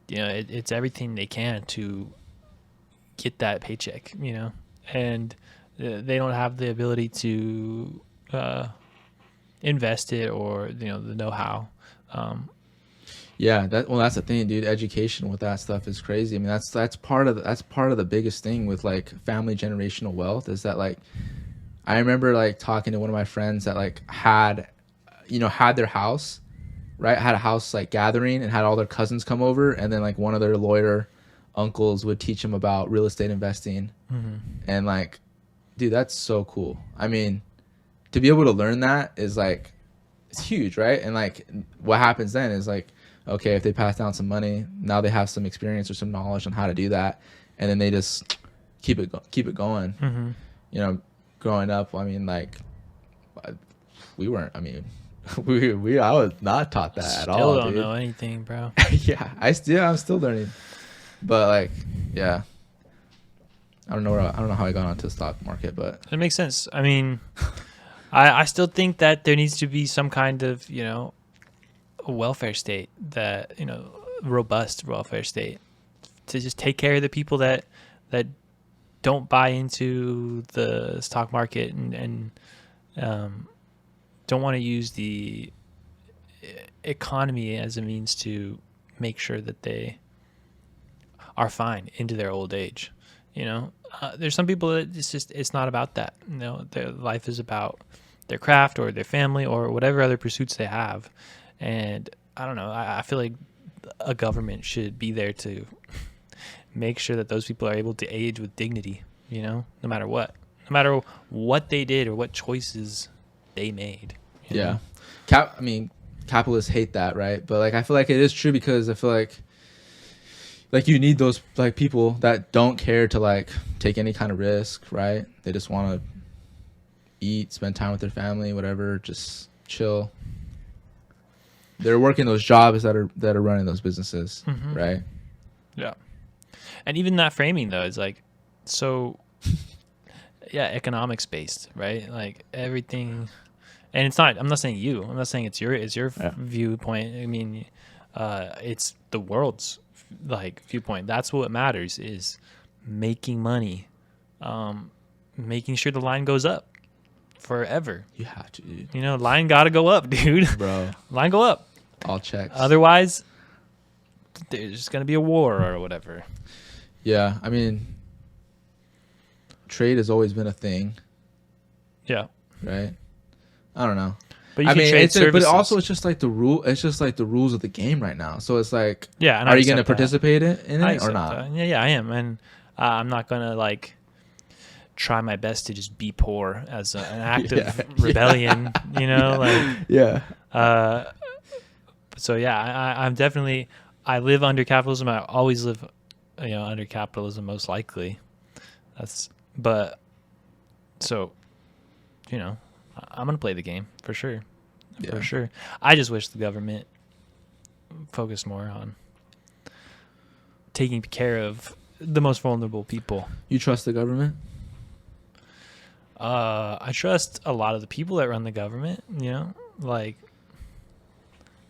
it's everything they can to get that paycheck, and they don't have the ability to invest it or the know-how. Yeah, that's the thing, dude. Education with that stuff is crazy. That's part of the biggest thing with like family generational wealth, is that like I remember like talking to one of my friends that like had their house, right? Had a house like gathering and had all their cousins come over, and then like one of their lawyer uncles would teach them about real estate investing. And like, dude, that's so cool. To be able to learn that is like, it's huge, right? And like what happens then is like, okay, if they pass down some money, now they have some experience or some knowledge on how to do that, and then they just keep it going. Growing up, like we weren't. I was not taught that at all. Still don't dude. know anything, bro. Yeah, I'm still learning, but like, yeah, I don't know how I got onto the stock market, but It makes sense. I still think that there needs to be some kind of a welfare state, that robust welfare state, to just take care of the people that don't buy into the stock market and don't want to use the economy as a means to make sure that they are fine into their old age. There's some people that it's not about that. Their life is about their craft or their family or whatever other pursuits they have. And I don't know, I feel like a government should be there to make sure that those people are able to age with dignity, no matter what they did or what choices they made. Yeah. Capitalists hate that, right? But like, I feel like it is true, because I feel like you need those like people that don't care to like take any kind of risk, right? They just want to eat, spend time with their family, whatever, just chill. They're working those jobs that are running those businesses, right? Yeah. And even that framing though is like, so yeah, economics based, right? Like everything. And it's not, I'm not saying it's your viewpoint. It's the world's like viewpoint. That's what matters, is making money, making sure the line goes up forever. You have to, dude. Line gotta go up, dude. Bro. Line go up. All checks. Otherwise, there's gonna be a war or whatever. Yeah, trade has always been a thing. Yeah. Right? I don't know. But you I can mean, trade but services. also it's just like the rule. It's just like the rules of the game right now. So it's like, yeah. And I are you going to accept that. participate in I it or accept not? that. Yeah, I am, and I'm not gonna like try my best to just be poor as an act of rebellion. You know, like Yeah. So yeah, I'm definitely. I live under capitalism. I always live, under capitalism most likely. But so, I'm gonna play the game for sure, for sure. I just wish the government focused more on taking care of the most vulnerable people. You trust the government? I trust a lot of the people that run the government. Like,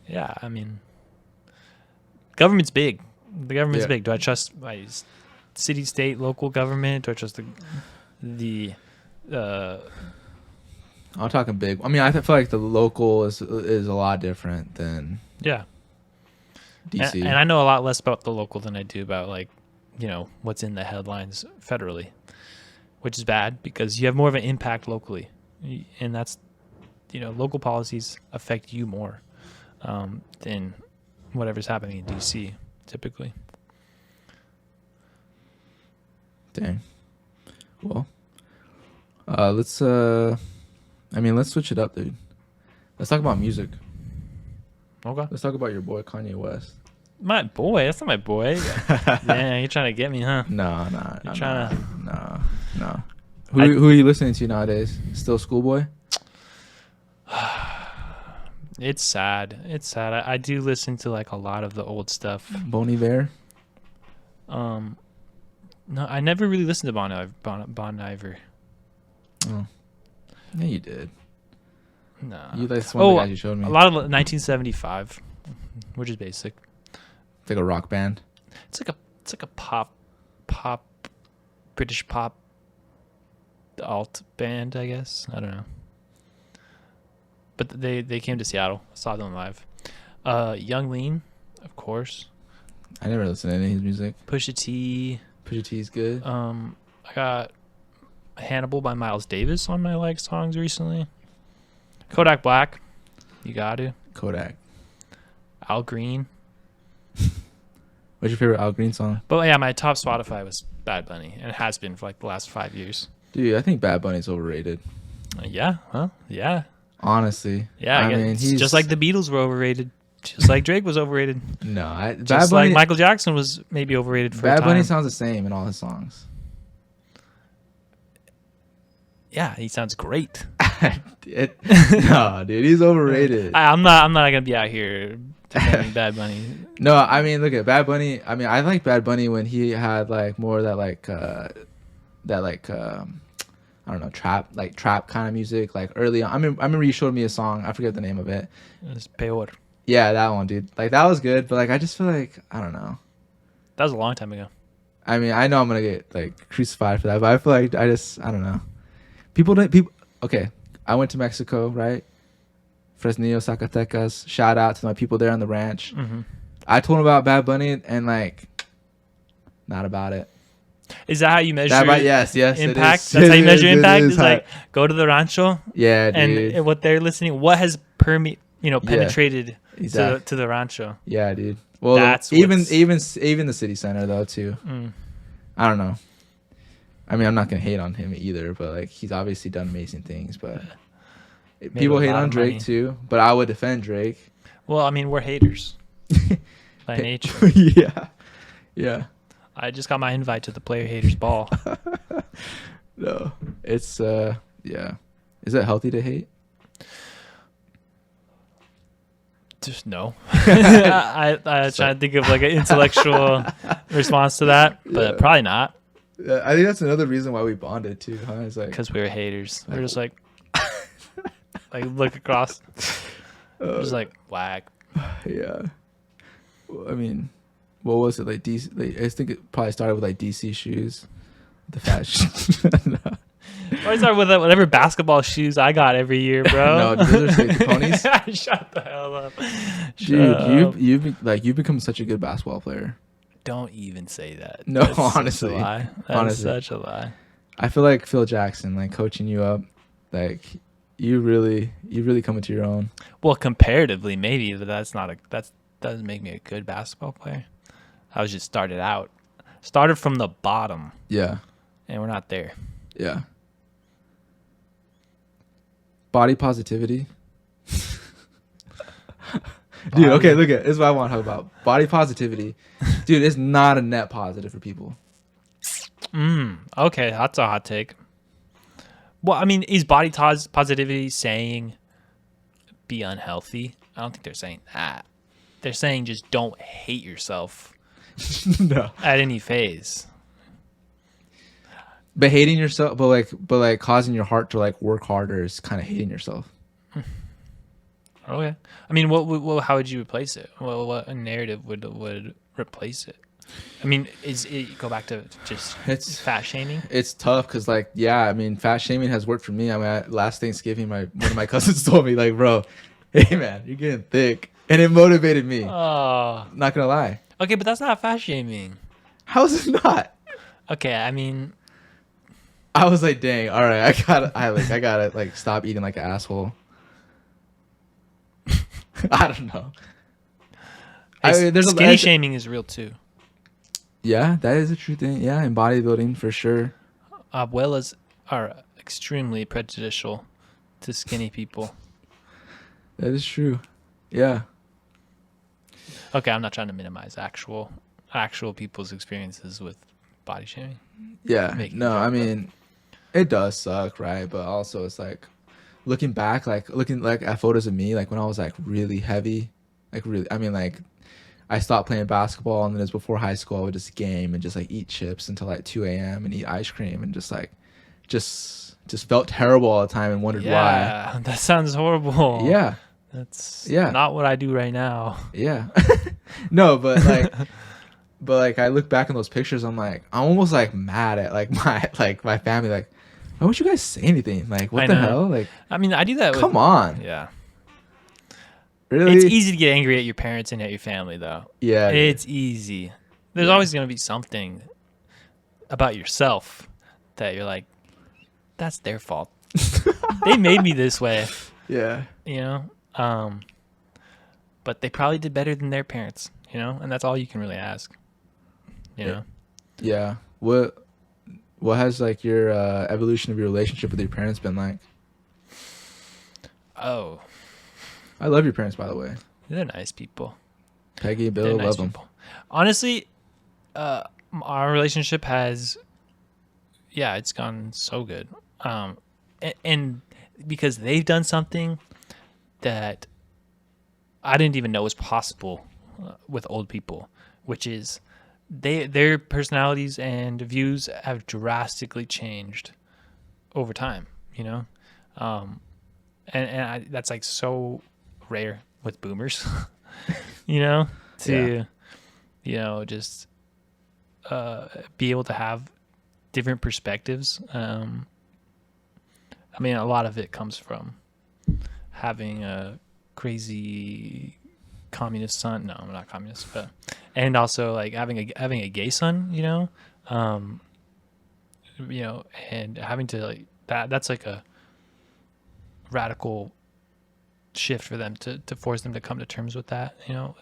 yeah, I mean, government's big. The government's big. Do I trust my city, state, local government? Do I trust the I'm talking big. I mean, I feel like the local is a lot different than yeah. DC. And I know a lot less about the local than I do about what's in the headlines federally, which is bad because you have more of an impact locally, and that's local policies affect you more than whatever's happening in DC typically. Dang. Well, let's switch it up, dude. Let's talk about music. Okay. Let's talk about your boy Kanye West. My boy? That's not my boy. Yeah, you're trying to get me, huh? No. You're trying to. No. Who are you listening to nowadays? Still Schoolboy? It's sad. I do listen to like a lot of the old stuff. Bon Iver? No, I never really listened to Bon Iver. Oh. Yeah, you did. No. That's one of the guys you showed me. A lot of 1975, which is basic. It's like a rock band. It's like a pop, British pop, alt band, I guess. I don't know. But they came to Seattle. I saw them live. Young Lean, of course. I never listened to any of his music. Pusha T. Pusha T's good. I got Hannibal by Miles Davis on my songs recently. Kodak Black, you got to. Kodak. Al Green. What's your favorite Al Green song? But yeah, my top Spotify was Bad Bunny, and it has been for like the last 5 years. Dude, I think Bad Bunny's overrated. Yeah, well, yeah. Honestly. Yeah, I mean, he's just like the Beatles were overrated. Just like Drake was overrated. No, Just Bad Bunny, like Michael Jackson was maybe overrated for a Bad time. Bunny sounds the same in all his songs. Yeah, he sounds great. No, dude, he's overrated. I'm not gonna be out here defending Bad Bunny. No, I mean, look at Bad Bunny. I mean, I like Bad Bunny when he had like more of that I don't know, trap kind of music, like early on. I remember you showed me a song. I forget the name of it. It's Peor. Yeah, that one, dude. Like that was good, but like I just feel like I don't know. That was a long time ago. I mean, I know I'm gonna get like crucified for that, but I feel like I don't know. People. Okay, I went to Mexico, right? Fresnillo, Zacatecas. Shout out to my people there on the ranch. Mm-hmm. I told them about Bad Bunny and like, not about it. Is that how you measure yes, impact? It is. That's how you measure It impact? is Is like go to the rancho Yeah, dude. and what they're listening, what has penetrated exactly. to the rancho. Yeah, dude. Well, That's even the city center though too. Mm. I don't know. I mean, I'm not gonna hate on him either, but like he's obviously done amazing things. But people hate on Drake too. But I would defend Drake. Well, I mean, we're haters by nature. Yeah. I just got my invite to the Player Haters Ball. No, it's yeah. Is it healthy to hate? Just no. I try to think of like an intellectual response to that, but probably not. I think that's another reason why we bonded too, huh? It's like Because we were haters. We're just like look across, just like whack. Yeah. Well, I mean, what was it like? DC. Like, I think it probably started with like DC shoes, the fat shoes. No. I start with whatever basketball shoes I got every year, bro. No, those are the ponies. Shut the hell up, Dude. You've become such a good basketball player. Don't even say that. No, That's honestly, such a lie. That's honestly, such a lie. I feel like Phil Jackson, like coaching you up, like you really come into your own. Well, comparatively, maybe, but that doesn't make me a good basketball player. I was just started from the bottom, Yeah. and we're not there. Yeah. Body positivity. Dude, okay, look at this is what I want to talk about. Body positivity. Dude, it's not a net positive for people. Okay, that's a hot take. Well, I mean, is body positivity saying be unhealthy? I don't think they're saying that. They're saying just don't hate yourself No. at any phase. But hating yourself, but like causing your heart to like work harder is kind of hating yourself. Okay. I mean, how would you replace it? Well, what narrative would replace it? I mean, is it go back to just fat shaming? It's tough because, like, yeah, I mean, fat shaming has worked for me. I mean, last Thanksgiving, one of my cousins told me, like, bro, hey, man, you're getting thick. And it motivated me. Oh. Not going to lie. Okay, but that's not fat shaming. How's it not? Okay, I mean... I was like, dang, all right, I gotta, like, stop eating like an asshole. I don't know. Skinny shaming is real, too. Yeah, that is a true thing. Yeah, in bodybuilding, for sure. Abuelas are extremely prejudicial to skinny people. That is true. Yeah. Okay, I'm not trying to minimize actual people's experiences with body shaming. Yeah. No, I mean, it does suck, right? But also, it's like looking back, looking at photos of me, like when I was like really heavy, like really. I mean, like I stopped playing basketball, and then it was before high school. I would just game and just like eat chips until like 2 a.m. and eat ice cream and just felt terrible all the time and wondered why. Yeah, that sounds horrible. Yeah. That's Yeah. not what I do right now. Yeah. No, but like I look back in those pictures, I'm almost like mad at like my family, like, why won't you guys say anything? Like, what the hell? Like, I mean, I do that. Come on. Yeah. Really? It's easy to get angry at your parents and at your family, though. Yeah. It's easy. There's always going to be something about yourself that you're like, that's their fault. They made me this way. Yeah. You know? But they probably did better than their parents, you know? And that's all you can really ask. You know? Yeah. What has like your evolution of your relationship with your parents been like? Oh. I love your parents, by the way. They're nice people. Peggy and Bill, love them. Honestly, our relationship has, it's gone so good. And because they've done something that I didn't even know was possible with old people, which is their personalities and views have drastically changed over time, you know? That's like so rare with boomers, you know, you know, just be able to have different perspectives. I mean, a lot of it comes from having a crazy communist son. No, I'm not communist, but and also like having a gay son, you know, and having to like that's like a radical shift for them to force them to come to terms with that, you know,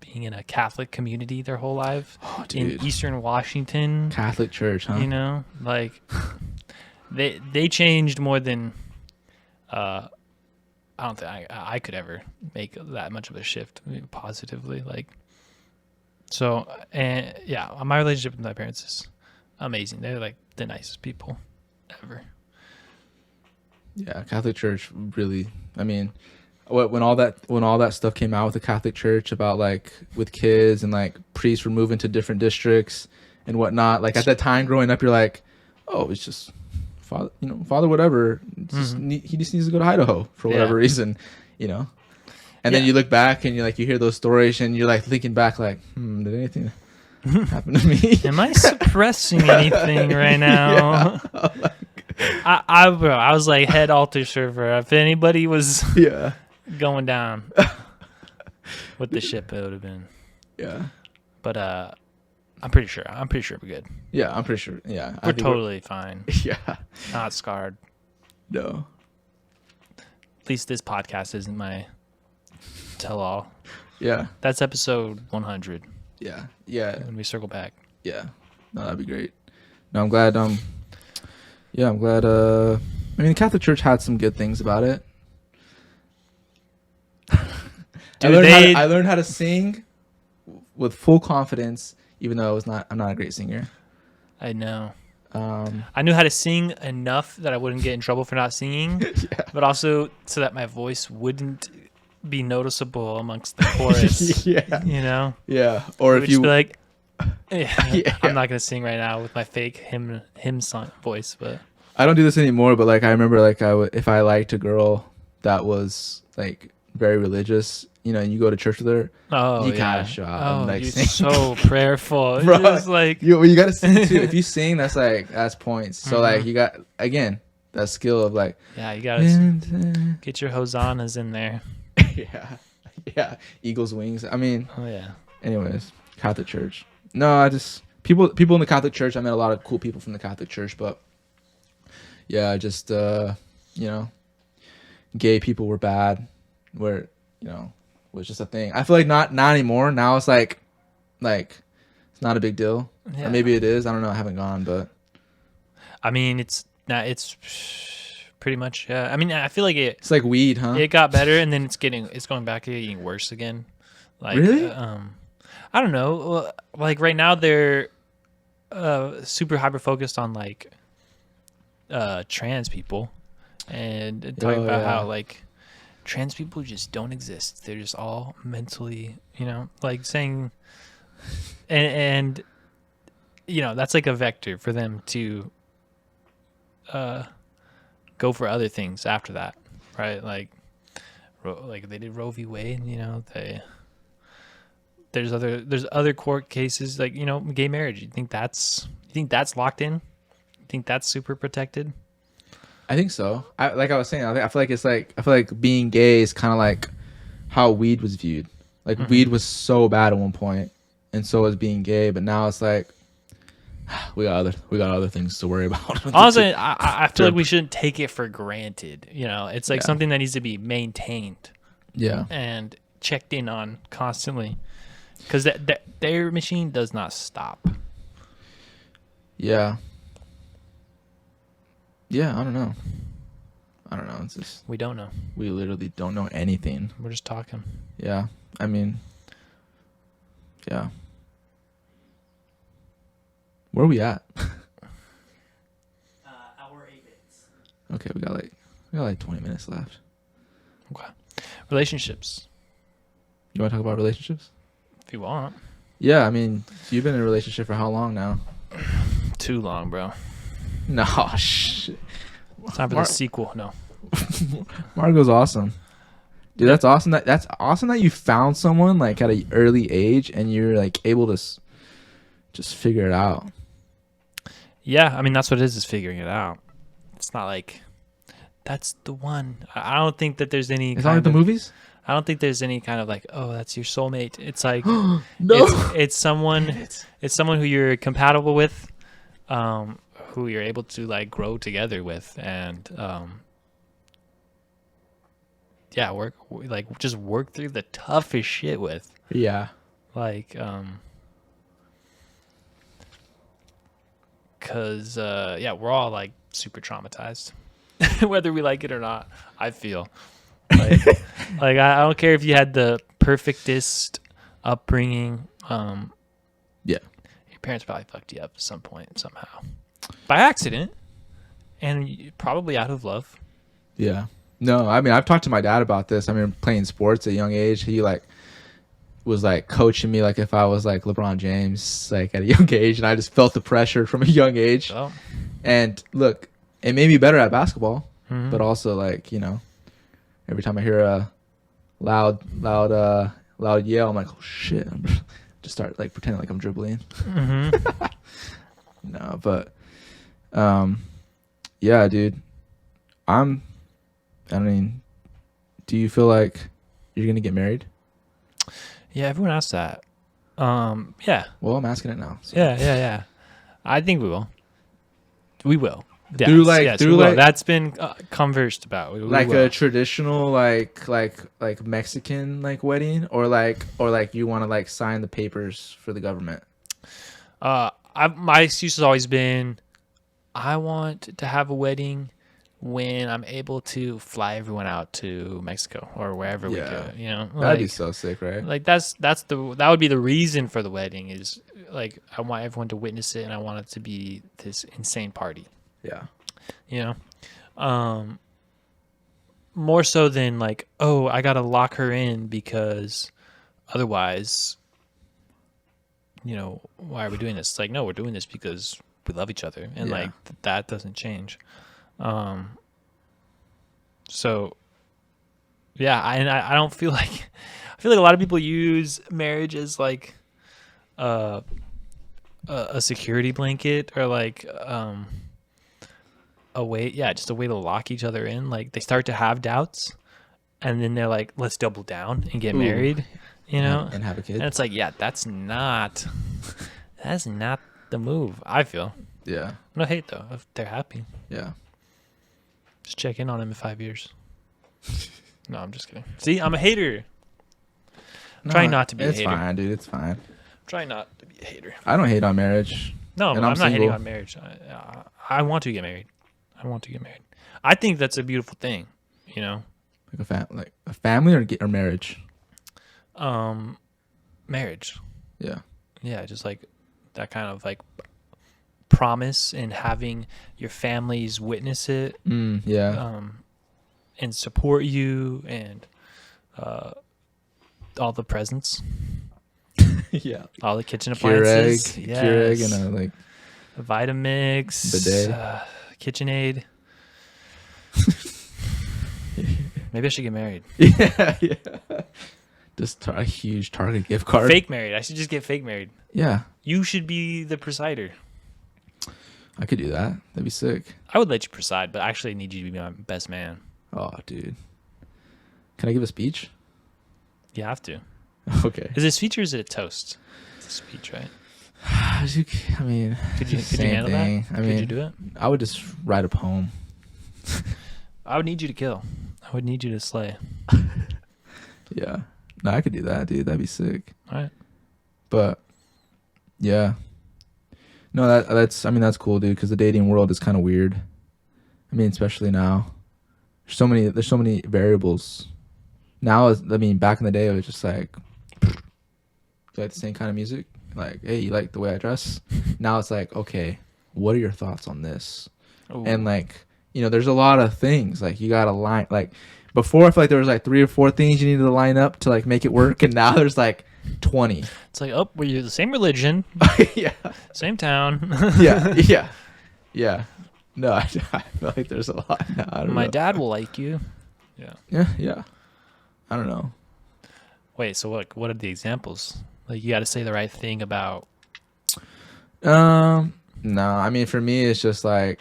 being in a Catholic community their whole life in Eastern Washington. Catholic church, huh? You know, like they changed more than I don't think I could ever make that much of a shift positively. Like, so, and yeah, my relationship with my parents is amazing. They're like the nicest people ever. Yeah, Catholic Church really. I mean, when all that stuff came out with the Catholic Church about like with kids and like priests were moving to different districts and whatnot. Like at that time growing up, you're like, oh, it's just father whatever. He just needs to go to Idaho for whatever reason, you know. And then you look back and you hear those stories and you're like thinking back like, did anything happen to me? Am I suppressing anything right now? Yeah. I was like head altar server. If anybody was going down with the ship, it would have been. Yeah. But I'm pretty sure we're good. Yeah, I'm pretty sure. Yeah. We're totally fine. Yeah. Not scarred. No. at least this podcast isn't my tell-all. Yeah. That's episode 100 Yeah. Yeah. when we circle back. Yeah. No, that'd be great. No, I'm glad. Yeah, I'm glad. I mean, the Catholic Church had some good things about it. Dude, I learned how to sing with full confidence, even though I'm not a great singer. I know. I knew how to sing enough that I wouldn't get in trouble for not singing, but also so that my voice wouldn't be noticeable amongst the chorus. Yeah. You know? Yeah. Or It if would you just be like, yeah, Yeah. I'm not gonna sing right now with my fake hymn song voice, but I don't do this anymore, but like I remember like if I liked a girl that was like very religious, and you go to church with her, you gotta show up and, like, you're sing. so prayerful. Bro, You're just like, you gotta sing too. If you sing, that's points. So like Mhm. you got again that skill of like yeah, you gotta get your hosannas in there. yeah, eagle's wings. I mean, Oh yeah. anyways, Catholic Church. No, I just people in the Catholic Church. I met a lot of cool people from the Catholic Church, but yeah, just gay people were bad. Where was just a thing. I feel like not anymore. Now it's like it's not a big deal. Yeah. Or maybe it is. I don't know. I haven't gone, but I mean, it's pretty much. I mean, I feel like it's like weed, huh? it got better, and then it's going back to getting worse again. Like, Really? I don't know. Well, like right now, they're super hyper focused on like trans people, and talking about how like trans people just don't exist. They're just all mentally, like saying, and that's like a vector for them to go for other things after that, right? Like they did Roe v. Wade, there's other court cases like gay marriage. You think that's locked in? You think that's super protected? I think so. Like I was saying, I feel like being gay is kind of like how weed was viewed. Like weed was so bad at one point, and so was being gay. But now it's like we got other things to worry about. Honestly, I feel like we shouldn't take it for granted. It's like something that needs to be maintained. Yeah. And checked in on constantly, because their machine does not stop. Yeah. Yeah, I don't know. It's just We don't know. we literally don't know anything. We're just talking. Yeah. I mean, yeah. Where are we at? Hour 8 minutes. Okay, we got like 20 minutes left. Okay. Relationships, You want to talk about relationships? if you want. Yeah, I mean, you've been in a relationship for how long now? Too long, bro. No, shit. It's time for the sequel. No. Margot's awesome. Dude, that's awesome. That's awesome that you found someone like at an early age and you're like able to just figure it out. Yeah, I mean that's what it is figuring it out. It's not like that's the one. I don't think that there's any. It's not like the movies. I don't think there's any kind of like, oh, that's your soulmate. It's like No. it's someone who you're compatible with, who you're able to like grow together with, and work through the toughest shit with. Yeah. Like cause we're all like super traumatized, whether we like it or not. I feel like I don't care if you had the perfectest upbringing. Yeah. Your parents probably fucked you up at some point somehow, by accident, and probably out of love. Yeah. No, I mean, I've talked to my dad about this. I mean, playing sports at a young age, he like was like coaching me like if I was like LeBron James, like at a young age, and I just felt the pressure from a young age. Oh. And look, it made me better at basketball, Mhm. but also like, every time I hear a loud yell, I'm like, oh shit. I'm just start like pretending like I'm dribbling. Mm-hmm. No, but yeah, dude. I mean, do you feel like you're gonna get married? Yeah, everyone asks that. Yeah. Well, I'm asking it now. So. Yeah. I think we will. We will. Yes, through like yes, through we will. like That's been conversed about. We like will. a traditional like Mexican like wedding, or like you want to like sign the papers for the government. My excuse has always been, I want to have a wedding when I'm able to fly everyone out to Mexico or wherever we Yeah. go. You know, That'd be so sick, right? like that would be the reason for the wedding. Is like I want everyone to witness it, and I want it to be this insane party. Yeah. You know, more so than like, oh, I gotta lock her in because otherwise, you know, why are we doing this? It's like, no, we're doing this because we love each other, and Yeah. like that doesn't change. So yeah, I don't feel like I feel like a lot of people use marriage as like a security blanket, or like a way, just a way to lock each other in. Like they start to have doubts, and then they're like, let's double down and get Ooh. married, you know, And have a kid. and it's like, yeah, that's not the move. I feel Yeah. no hate though if they're happy. Yeah. Just check in on him in 5 years. No, I'm just kidding. See, I'm a hater. Try not to be a It's hater. fine, dude. It's fine. Try not to be a hater. I don't hate on marriage. No, And I'm I'm not hating single. on marriage. I want to get married. I want to get married. I think that's a beautiful thing, you know. Like a family or marriage. Marriage. Yeah. Yeah, just like that kind of like promise, and having your families witness it, Yeah. and support you, and all the presents, Yeah. all the kitchen Keurig, appliances, Keurig, and a like Vitamix, bidet. KitchenAid. Maybe I should get married. Yeah. Just a huge Target gift card. Fake married. I should just get fake married. Yeah. You should be the presider. I could do that. That'd be sick. I would let you preside, but I actually need you to be my best man. Oh, dude. Can I give a speech? You have to. Okay. Is it a speech or is it a toast? It's a speech, right? I mean, Could you same handle thing. that? I mean, Could you do it? I would just write a poem. I would need you to kill. I would need you to slay. Yeah. No, I could do that, dude. That'd be sick. All right. But yeah. No, that's cool, dude, because the dating world is kind of weird. I mean, especially now. There's so many variables. Now, back in the day, it was just like, you like the same kind of music? Like, hey, you like the way I dress? Now it's like, okay, what are your thoughts on this? Ooh. And like, there's a lot of things. Like, you got to line, like, before I feel like there was like 3 or 4 things you needed to line up to like make it work. And now there's like 20. It's like, oh, well, you're the same religion, Yeah. same town. Yeah. No, I feel like there's a lot. No, I don't My know. dad will like you. Yeah. I don't know. Wait, so what are the examples? Like, you got to say the right thing about. No, I mean, for me, it's just like,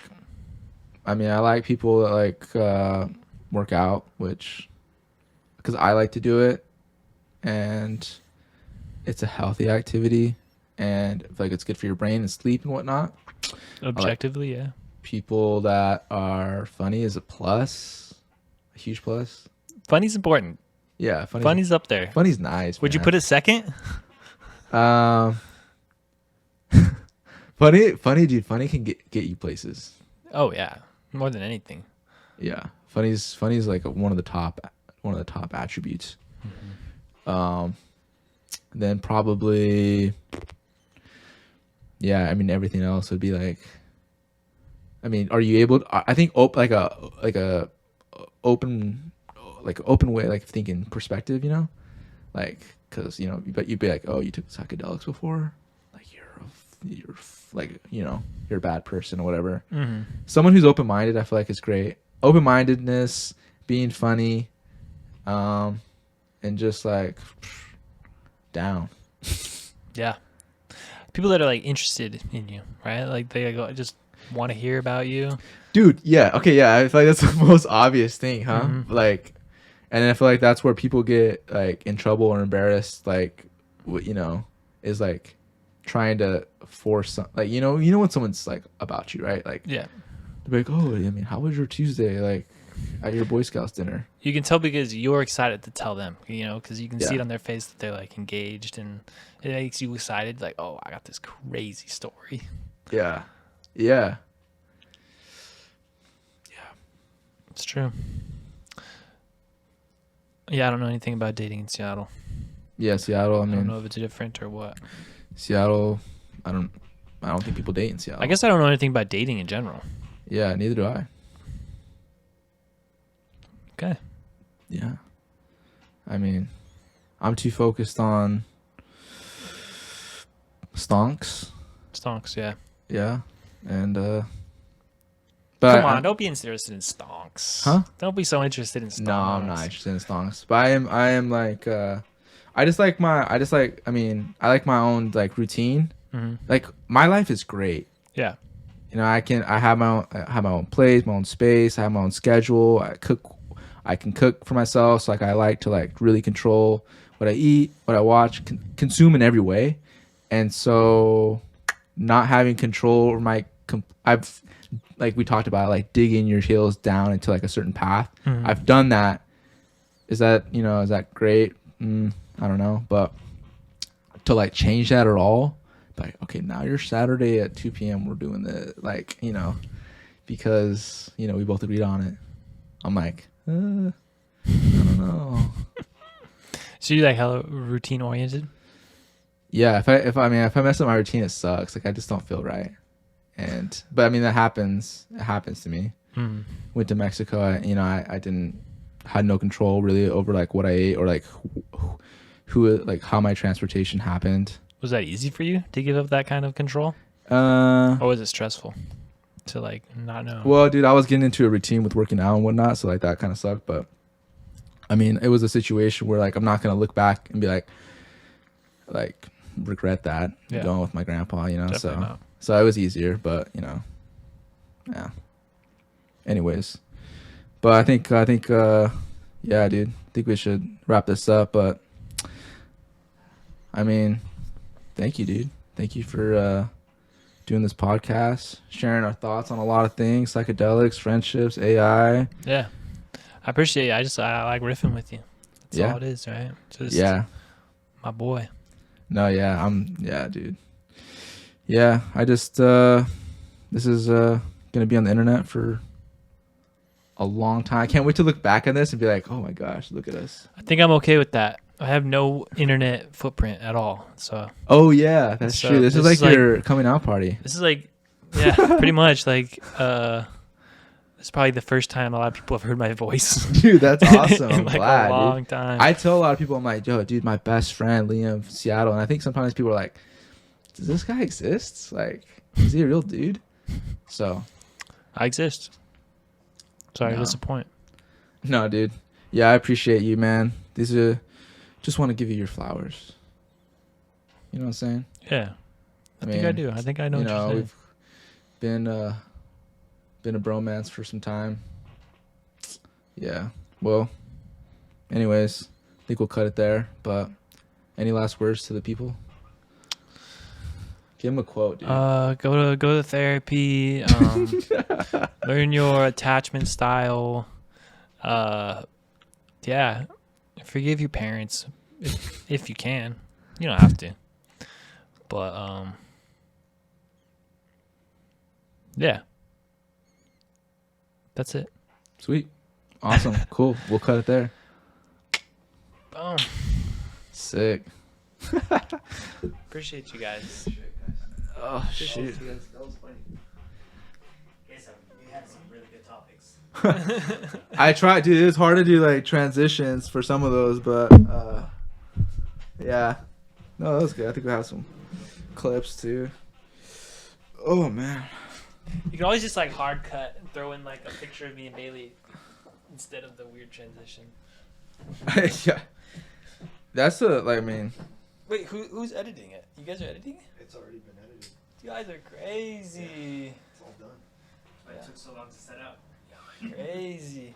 I like people that like work out, because I like to do it, and it's a healthy activity, and I feel like it's good for your brain and sleep and whatnot. Objectively, yeah. People that are funny is a plus, a huge plus. Funny's important. Yeah, Funny's up there. Funny's nice. Would you man. put it second? Funny, dude. Funny can get you places. Oh yeah, more than anything. Yeah, funny's like one of the top attributes. Mm-hmm. Then probably, yeah. I mean, everything else would be like. I mean, are you able? I think like a open way, like thinking perspective. Like, because but you'd be like, oh, you took psychedelics before, like you're like you're a bad person or whatever. Mm-hmm. Someone who's open-minded, I feel like, is great. Open-mindedness, being funny, and just like down. Yeah. People that are like interested in you, right? Like they just want to hear about you. Dude, yeah, okay, yeah. I feel like that's the most obvious thing, huh? Mm-hmm. Like, and I feel like that's where people get like in trouble or embarrassed. Like, is like trying to force like when someone's like about you, right? Like, Yeah. They're like, oh, I mean, how was your Tuesday? Like, at your Boy Scouts dinner. You can tell because you're excited to tell them, you know, because you can see Yeah. it on their face that they're like engaged, and it makes you excited. Like, oh, I got this crazy story. Yeah. Yeah. It's true. Yeah, I don't know anything about dating in Seattle. Yeah, Seattle. I I don't mean, know if it's different or what. Seattle. I don't think people date in Seattle. I guess I don't know anything about dating in general. Yeah, neither do I. Okay. Yeah. I mean, I'm too focused on stonks. Stonks, yeah. Yeah. And but Come on, don't be interested in stonks. Huh? Don't be so interested in stonks. No, I'm not interested in stonks. But I am like I like my own like routine. Mhm. Like my life is great. Yeah. You know, I have my own place, my own space, I have my own schedule. I can cook for myself, so like I like to like really control what I eat, what I watch, consume in every way. And so not having control over I've like we talked about, like digging your heels down into like a certain path. Mhm. I've done that. Is that great? I don't know, but to like change that at all, like, okay, now you're Saturday at 2 p.m. We're doing the like, you know, because you know we both agreed on it. I'm like, I don't know. So you like hella routine oriented? Yeah, if I mess up my routine, it sucks. Like I just don't feel right. But I mean that happens. It happens to me. Mm. Went to Mexico. I had no control really over like what I ate or like who like how my transportation happened. Was that easy for you to give up that kind of control? Or was it stressful to like not know? Well, dude, I was getting into a routine with working out and whatnot, so like that kind of sucked. But I mean, it was a situation where like I'm not gonna look back and be like regret that going with my grandpa, you know. Definitely not. So it was easier, but you know, yeah. Anyways, but I think yeah, dude, I think we should wrap this up. But I mean, thank you, dude. Thank you for doing this podcast, sharing our thoughts on a lot of things, psychedelics, friendships, AI. Yeah. I appreciate it. I like riffing with you. That's Yeah. all it is, right? Just Yeah. my boy. No, yeah, yeah, dude. Yeah, I just this is gonna be on the internet for a long time. I can't wait to look back on this and be like, oh my gosh, look at us. I think I'm okay with that. I have no internet footprint at all. So Oh yeah, that's So true. This is this like is your coming out party. this is like, yeah, pretty much like, it's probably the first time a lot of people have heard my voice. Dude, that's awesome. in I'm like glad, a long dude. time. I tell a lot of people, I'm like, yo, dude, my best friend, Liam, Seattle. And I think sometimes people are like, does this guy exist? Like, is he a real dude? So. I exist. Sorry to No. disappoint. No, dude. Yeah, I appreciate you, man. These are, just want to give you your flowers. You know what I'm saying? Yeah. I think I do. I think I know what you're saying. We've been a bromance for some time. Yeah. Well, anyways, I think we'll cut it there. But any last words to the people? Give them a quote, dude. Go to therapy. Learn your attachment style. Yeah. Forgive your parents if you can. You don't have to. But yeah. That's it. Sweet. Awesome. Cool. We'll cut it there. Boom. Sick. Appreciate you guys. Oh, shoot. That was funny. Yes, you had some really good topics. I tried, dude. It's hard to do like transitions for some of those, but yeah. No, that was good. I think we have some clips too. Oh man. You can always just like hard cut and throw in like a picture of me and Bailey instead of the weird transition. Yeah. That's I mean. Wait, who's editing it? You guys are editing it? It's already been edited. You guys are crazy. It's all done. It took so long to set up. Crazy.